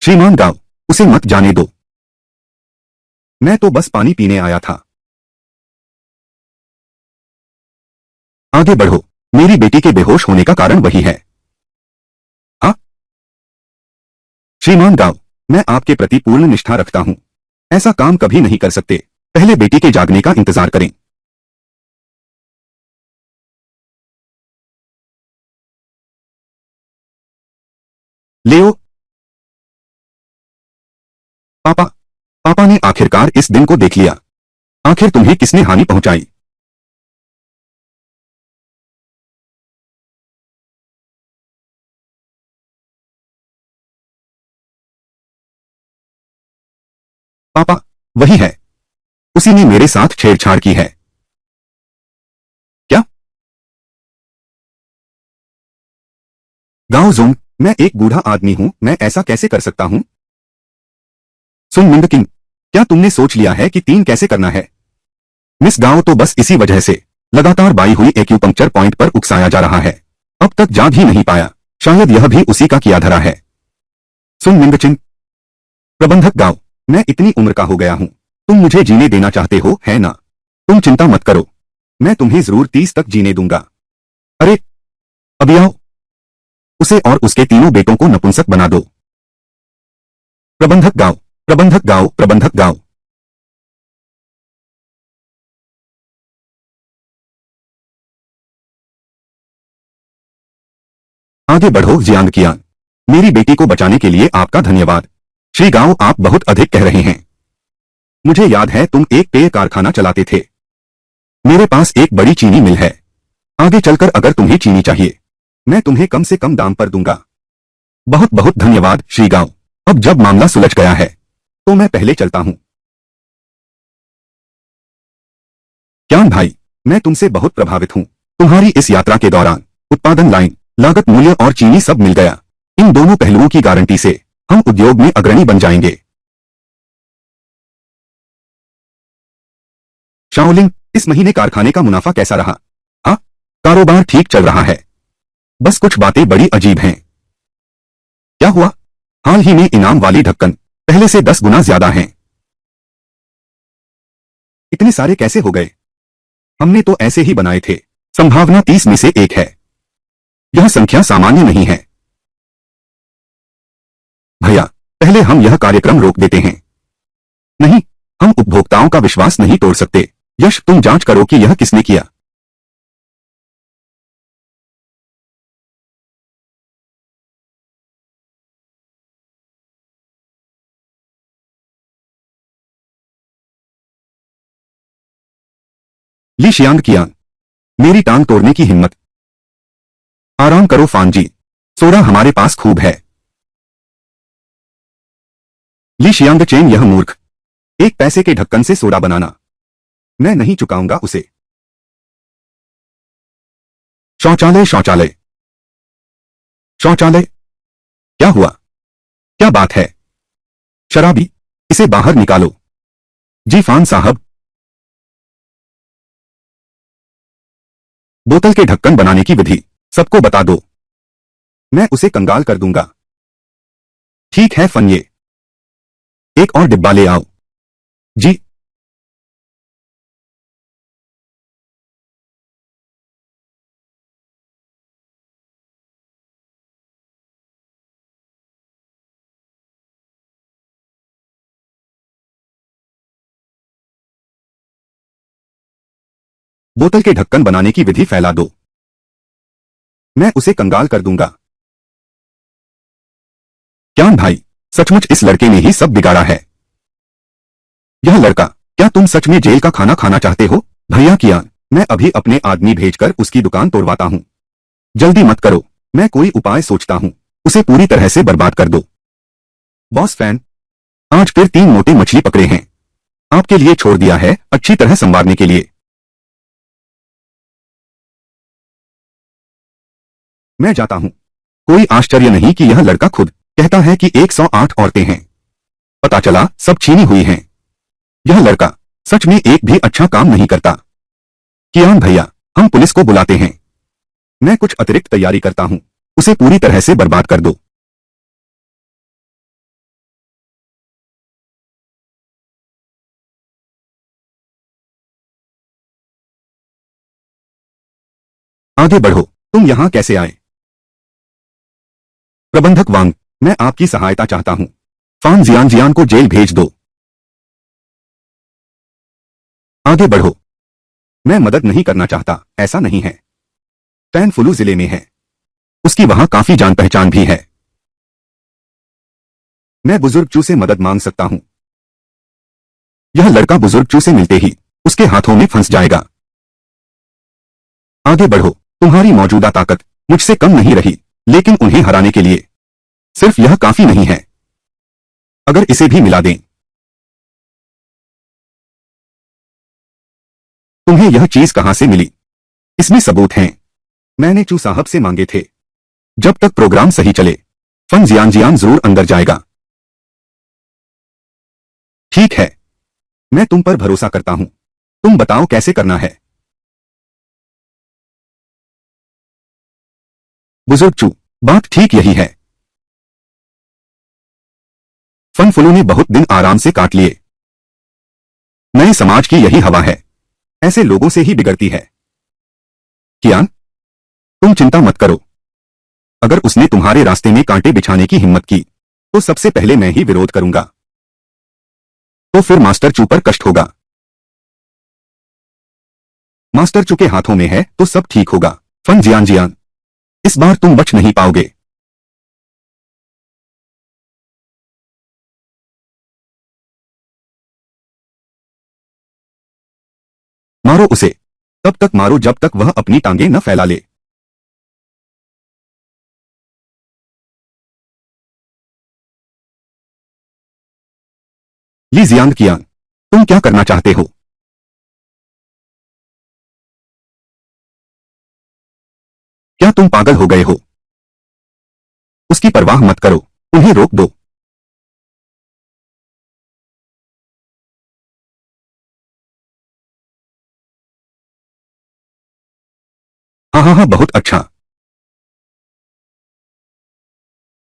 S1: श्रीमान गांव, उसे मत जाने दो। मैं तो बस पानी पीने आया था। आगे बढ़ो। मेरी बेटी के बेहोश होने का कारण वही है। हाँ? श्रीमान गांव, मैं आपके प्रति पूर्ण निष्ठा रखता हूं। ऐसा काम कभी नहीं कर सकते। पहले बेटी के जागने का इंतजार करें। लेओ। पापा, पापा ने आखिरकार इस दिन को देख लिया। आखिर तुम्हें किसने हानि पहुंचाई? पापा, वही है। उसी ने मेरे साथ छेड़छाड़ की है। क्या? गांव जोंग, मैं एक बूढ़ा आदमी हूं, मैं ऐसा कैसे कर सकता हूं? सुन मिंग किंग, क्या तुमने सोच लिया है कि 3 कैसे करना है? मिस गांव तो बस इसी वजह से लगातार बाई हुई एक्यूपंक्चर पॉइंट पर उकसाया जा रहा है। अब तक जा भी नहीं पाया। शायद यह भी उसी का किया धरा है। सुन मिंग चिंग, प्रबंधक गांव, मैं इतनी उम्र का हो गया हूं। तुम मुझे जीने देना चाहते हो, है ना? तुम चिंता मत करो। मैं तुम्हें जरूर 30 तक जीने दूंगा। अरे, अभी आओ। उसे और उसके तीनों बेटों को नपुंसक बना दो। प्रबंधक गांव, प्रबंधक गांव, प्रबंधक गांव। आगे बढ़ो जियांग कियांग। मेरी बेटी को बचाने के लिए आपका धन्यवाद। श्री गांव, आप बहुत अधिक कह रहे हैं। मुझे याद है तुम एक पेय कारखाना चलाते थे। मेरे पास एक बड़ी चीनी मिल है। आगे चलकर अगर तुम्हें चीनी चाहिए, मैं तुम्हें कम से कम दाम पर दूंगा। बहुत बहुत धन्यवाद श्री गांव। अब जब मामला सुलझ गया है, तो मैं पहले चलता हूं। क्यान भाई, मैं तुमसे बहुत प्रभावित हूं। तुम्हारी इस यात्रा के दौरान उत्पादन लाइन, लागत मूल्य और चीनी सब मिल गया। इन दोनों पहलुओं की गारंटी से हम उद्योग में अग्रणी बन जाएंगे। शाओलिंग, इस महीने कारखाने का मुनाफा कैसा रहा? हाँ, कारोबार ठीक चल रहा है। बस कुछ बातें बड़ी अजीब हैं। क्या हुआ? हाल ही में इनाम वाली ढक्कन पहले से 10 गुना ज्यादा हैं। इतने सारे कैसे हो गए? हमने तो ऐसे ही बनाए थे। संभावना 30 में से 1 है। यह संख्या सामान्य नहीं है। भैया, पहले हम यह कार्यक्रम रोक देते हैं। नहीं, हम उपभोक्ताओं का विश्वास नहीं तोड़ सकते। यश, तुम जांच करो कि यह किसने किया। ली शियांग कियांग, मेरी टांग तोड़ने की हिम्मत। आराम करो फान जी, सोडा हमारे पास खूब है। ली शियांग चेन, यह मूर्ख, एक पैसे के ढक्कन से सोडा बनाना, मैं नहीं चुकाऊंगा उसे। शौचालय शौचालय शौचालय, क्या हुआ? क्या बात है? शराबी, इसे बाहर निकालो। जी फान साहब। बोतल के ढक्कन बनाने की विधि सबको बता दो, मैं उसे कंगाल कर दूंगा। ठीक है फन, ये एक और डिब्बा ले आओ। जी। बोतल के ढक्कन बनाने की विधि फैला दो, मैं उसे कंगाल कर दूंगा। क्यान भाई, सचमुच इस लड़के ने ही सब बिगाड़ा है। यह लड़का, क्या तुम सच में जेल का खाना खाना चाहते हो? भैया कियान, मैं अभी अपने आदमी भेजकर उसकी दुकान तोड़वाता हूँ। जल्दी मत करो, मैं कोई उपाय सोचता हूँ, उसे पूरी तरह से बर्बाद कर दो। बॉस फैन, आज फिर 3 मोटे मछली पकड़े हैं, आपके लिए छोड़ दिया है अच्छी तरह संवारने के लिए। मैं जाता हूँ। कोई आश्चर्य नहीं कि यह लड़का खुद कहता है कि 108 औरतें हैं। पता चला सब छीनी हुई हैं। यह लड़का सच में एक भी अच्छा काम नहीं करता। कियान भैया, हम पुलिस को बुलाते हैं। मैं कुछ अतिरिक्त तैयारी करता हूँ, उसे पूरी तरह से बर्बाद कर दो। आगे बढ़ो, तुम यहां कैसे आए? प्रबंधक वांग, मैं आपकी सहायता चाहता हूं। फान जियान जियान को जेल भेज दो। आगे बढ़ो, मैं मदद नहीं करना चाहता, ऐसा नहीं है। फैन फुलू जिले में है, उसकी वहां काफी जान पहचान भी है। मैं बुजुर्ग चू से मदद मांग सकता हूं। यह लड़का बुजुर्ग चू से मिलते ही उसके हाथों में फंस जाएगा। आगे बढ़ो, तुम्हारी मौजूदा ताकत मुझसे कम नहीं रही, लेकिन उन्हें हराने के लिए सिर्फ यह काफी नहीं है। अगर इसे भी मिला दें। तुम्हें यह चीज कहां से मिली? इसमें सबूत हैं, मैंने चू साहब से मांगे थे। जब तक प्रोग्राम सही चले, फन जियान जियान जरूर अंदर जाएगा। ठीक है, मैं तुम पर भरोसा करता हूं, तुम बताओ कैसे करना है। बुजुर्ग चू, बात ठीक यही है। फन फुलू ने बहुत दिन आराम से काट लिए। नए समाज की यही हवा है, ऐसे लोगों से ही बिगड़ती है। कियान, तुम चिंता मत करो। अगर उसने तुम्हारे रास्ते में कांटे बिछाने की हिम्मत की, तो सबसे पहले मैं ही विरोध करूंगा। तो फिर मास्टर चू पर कष्ट होगा। मास्टर चू के हाथों में है तो सब ठीक होगा। फन जियान जियान, इस बार तुम बच नहीं पाओगे। मारो उसे, तब तक मारो जब तक वह अपनी टांगें न फैला ले। ली जियांग कियांग, तुम क्या करना चाहते हो? क्या तुम पागल हो गए हो? उसकी परवाह मत करो, उन्हें रोक दो। हाँ हाँ हाँ, बहुत अच्छा।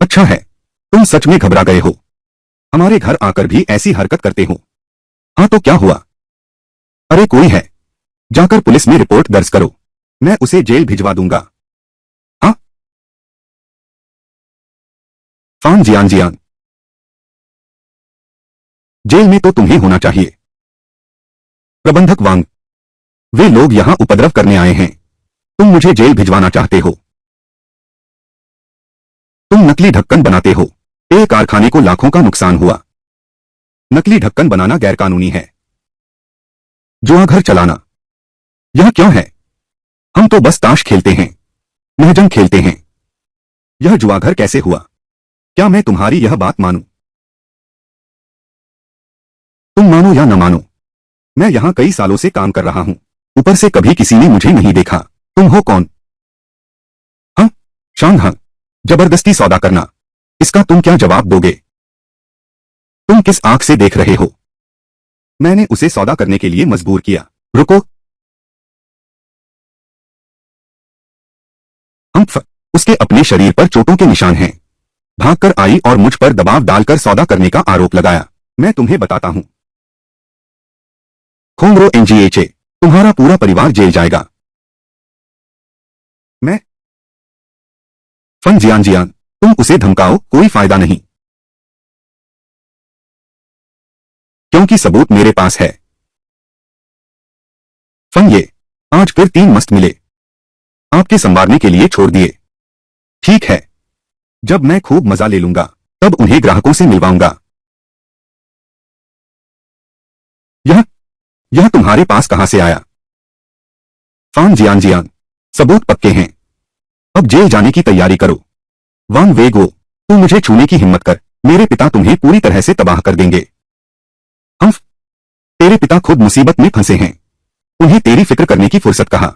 S1: अच्छा है, तुम सच में घबरा गए हो। हमारे घर आकर भी ऐसी हरकत करते हो। हाँ तो क्या हुआ? अरे कोई है, जाकर पुलिस में रिपोर्ट दर्ज करो, मैं उसे जेल भिजवा दूंगा। हाँ, फान जियान जियान, जेल में तो तुम्हें होना चाहिए। प्रबंधक वांग, वे लोग यहां उपद्रव करने आए हैं। तुम मुझे जेल भिजवाना चाहते हो। तुम नकली ढक्कन बनाते हो। एक कारखाने को लाखों का नुकसान हुआ। नकली ढक्कन बनाना गैरकानूनी है। जुआघर चलाना, यह क्यों है? हम तो बस ताश खेलते हैं, महजंग खेलते हैं। यह जुआघर कैसे हुआ? क्या मैं तुम्हारी यह बात मानूं? तुम मानो या न मानो, मैं यहां कई सालों से काम कर रहा हूं। ऊपर से कभी किसी ने मुझे नहीं देखा। तुम हो कौन? हाँ, शांग हाँ, जबरदस्ती सौदा करना, इसका तुम क्या जवाब दोगे? तुम किस आंख से देख रहे हो? मैंने उसे सौदा करने के लिए मजबूर किया। रुको। हम्फ, उसके अपने शरीर पर चोटों के निशान हैं। भागकर आई और मुझ पर दबाव डालकर सौदा करने का आरोप लगाया। मैं तुम्हें बताता हूं। खोंगरो एनजीएचए, तुम्हारा पूरा परिवार जेल जाएगा। मैं? फन जियान जियान, तुम उसे धमकाओ, कोई फायदा नहीं, क्योंकि सबूत मेरे पास है। फन ये, आज फिर 3 मस्त मिले। आपके संवारने के लिए छोड़ दिए। ठीक है, जब मैं खूब मजा ले लूंगा, तब उन्हें ग्राहकों से मिलवाऊंगा। यह यह तुम्हारे पास कहां से आया? फान जियान जियान, सबूत पक्के हैं। अब जेल जाने की तैयारी करो। वांग वेगो, तू मुझे छूने की हिम्मत कर, मेरे पिता तुम्हें पूरी तरह से तबाह कर देंगे। हम, तेरे पिता खुद मुसीबत में फंसे हैं। उन्हें तेरी फिक्र करने की फुर्सत कहा।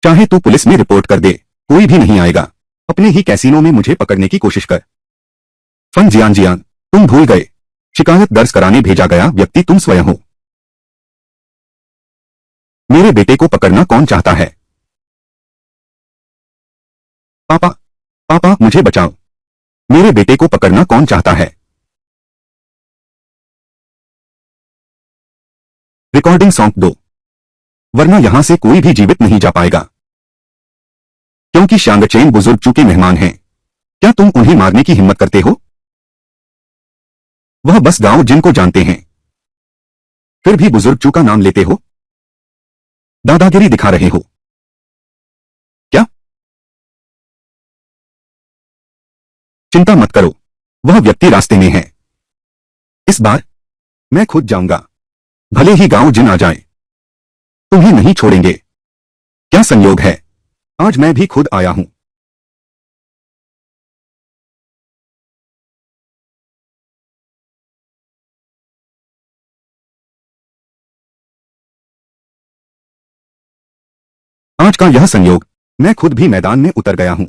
S1: चाहे तू पुलिस में रिपोर्ट कर दे, कोई भी नहीं आएगा। अपने ही कैसीनो में मुझे पकड़ने की कोशिश कर। फन जियान जियान, तुम भूल गए, शिकायत दर्ज कराने भेजा गया व्यक्ति तुम स्वयं हो। मेरे बेटे को पकड़ना कौन चाहता है? पापा, पापा मुझे बचाओ। मेरे बेटे को पकड़ना कौन चाहता है? रिकॉर्डिंग सौंप दो, वरना यहां से कोई भी जीवित नहीं जा पाएगा। क्योंकि शांगचेन बुजुर्ग चू के मेहमान हैं। क्या तुम उन्हें मारने की हिम्मत करते हो? वह बस गांव जिनको जानते हैं। फिर भी बुजुर्ग चू का नाम लेते हो? दादागिरी दिखा रहे हो क्या? चिंता मत करो, वह व्यक्ति रास्ते में है। इस बार मैं खुद जाऊंगा, भले ही गांव जिन आ जाए, तुम्हें नहीं छोड़ेंगे। क्या संयोग है, आज मैं भी खुद आया हूं। आज का यह संयोग, मैं खुद भी मैदान में उतर गया हूं।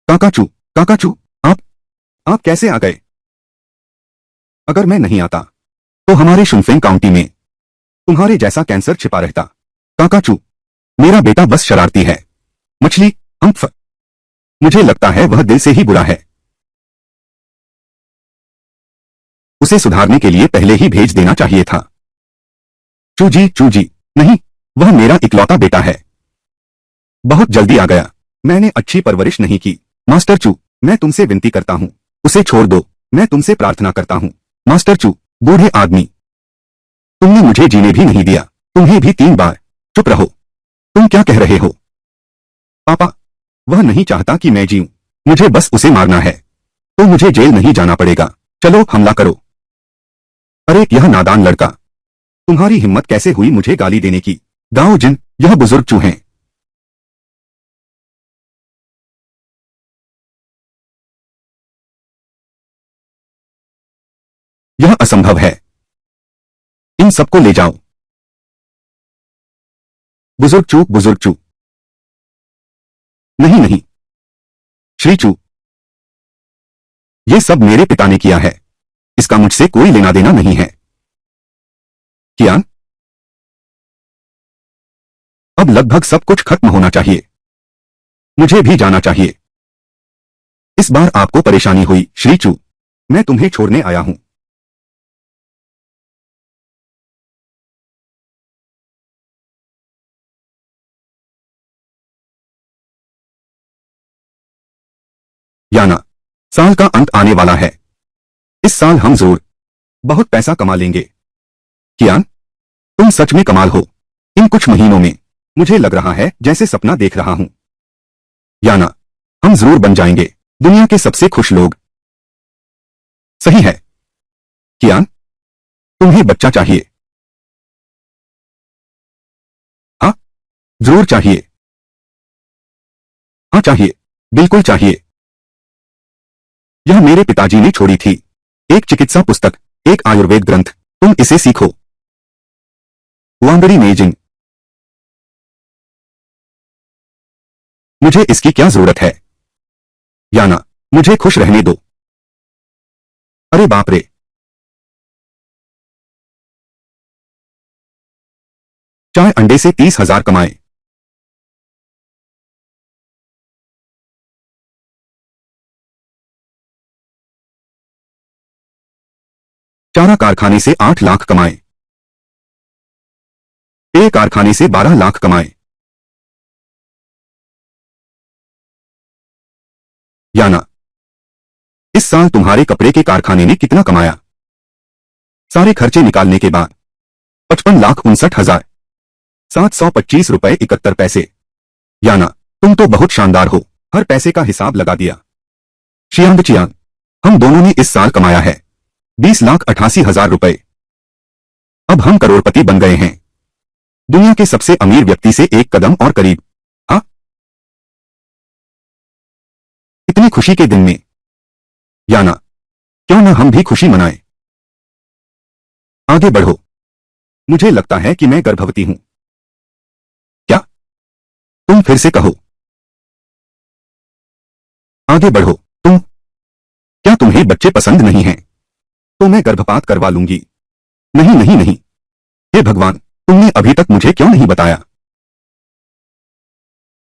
S1: काकाचू, काकाचू, आप कैसे आ गए? अगर मैं नहीं आता, तो हमारे शुनफेंग काउंटी में तुम्हारे जैसा कैंसर छिपा रहता। काकाचू, मेरा बेटा बस शरारती है। मछली, हम्फ, मुझे लगता है वह दिल से ही बुरा है। उसे सुधारने के लिए पहले ही भेज देना चाहिए था। चूजी, नहीं, वह मेरा इकलौता बेटा है। बहुत जल्दी आ गया। मैंने अच्छी परवरिश नहीं की। मास्टर चू, मैं तुमसे विनती करता हूं, उसे छोड़ दो। मैं तुमसे प्रार्थना करता हूं। मास्टर चू, बूढ़े आदमी, तुमने मुझे जीने भी नहीं दिया, तुम्हें भी 3 बार। चुप रहो, तुम क्या कह रहे हो? पापा, वह नहीं चाहता कि मैं जीऊं, मुझे बस उसे मारना है, तो मुझे जेल नहीं जाना पड़ेगा। चलो हमला करो। अरे यह नादान लड़का, तुम्हारी हिम्मत कैसे हुई मुझे गाली देने की? गाओ जिन, यह बुजुर्ग चू हैं। यह असंभव है। इन सबको ले जाओ। बुजुर्ग चू, नहीं नहीं, श्री चू, ये सब मेरे पिता ने किया है, इसका मुझसे कोई लेना देना नहीं है। कियान, अब लगभग सब कुछ खत्म होना चाहिए। मुझे भी जाना चाहिए। इस बार आपको परेशानी हुई, श्री चू, मैं तुम्हें छोड़ने आया हूं। साल का अंत आने वाला है। इस साल हम जरूर बहुत पैसा कमा लेंगे। कियान, तुम सच में कमाल हो। इन कुछ महीनों में मुझे लग रहा है जैसे सपना देख रहा हूं। याना, हम जरूर बन जाएंगे दुनिया के सबसे खुश लोग। सही है। कियान, तुम्हें बच्चा चाहिए? हाँ, जरूर चाहिए। हाँ चाहिए, बिल्कुल चाहिए। यह मेरे पिताजी ने छोड़ी थी, एक चिकित्सा पुस्तक, एक आयुर्वेद ग्रंथ। तुम इसे सीखो। वांगड़ी मेजिंग। मुझे इसकी क्या जरूरत है? याना, मुझे खुश रहने दो। अरे बाप रे। 4 अंडे से 30,000 कमाए। चारा कारखाने से 8 लाख कमाए। पेय कारखाने से 12 लाख कमाए। याना, इस साल तुम्हारे कपड़े के कारखाने ने कितना कमाया? सारे खर्चे निकालने के बाद 55,59,725 रुपए 71 पैसे। याना, तुम तो बहुत शानदार हो, हर पैसे का हिसाब लगा दिया। चियांग, हम दोनों ने इस साल कमाया है 20,88,000 रुपए। अब हम करोड़पति बन गए हैं, दुनिया के सबसे अमीर व्यक्ति से एक कदम और करीब। हाँ, इतनी खुशी के दिन में याना, क्यों न हम भी खुशी मनाएं? आगे बढ़ो। मुझे लगता है कि मैं गर्भवती हूं। क्या? तुम फिर से कहो। आगे बढ़ो। क्या तुम्हें बच्चे पसंद नहीं हैं? तो मैं गर्भपात करवा लूंगी। नहीं नहीं नहीं। हे भगवान, तुमने अभी तक मुझे क्यों नहीं बताया?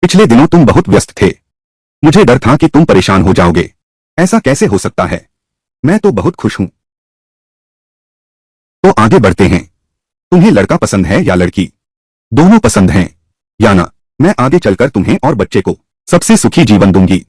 S1: पिछले दिनों तुम बहुत व्यस्त थे, मुझे डर था कि तुम परेशान हो जाओगे। ऐसा कैसे हो सकता है? मैं तो बहुत खुश हूं। तो आगे बढ़ते हैं। तुम्हें लड़का पसंद है या लड़की? दोनों पसंद हैं। याना, मैं आगे चलकर तुम्हें और बच्चे को सबसे सुखी जीवन दूंगी।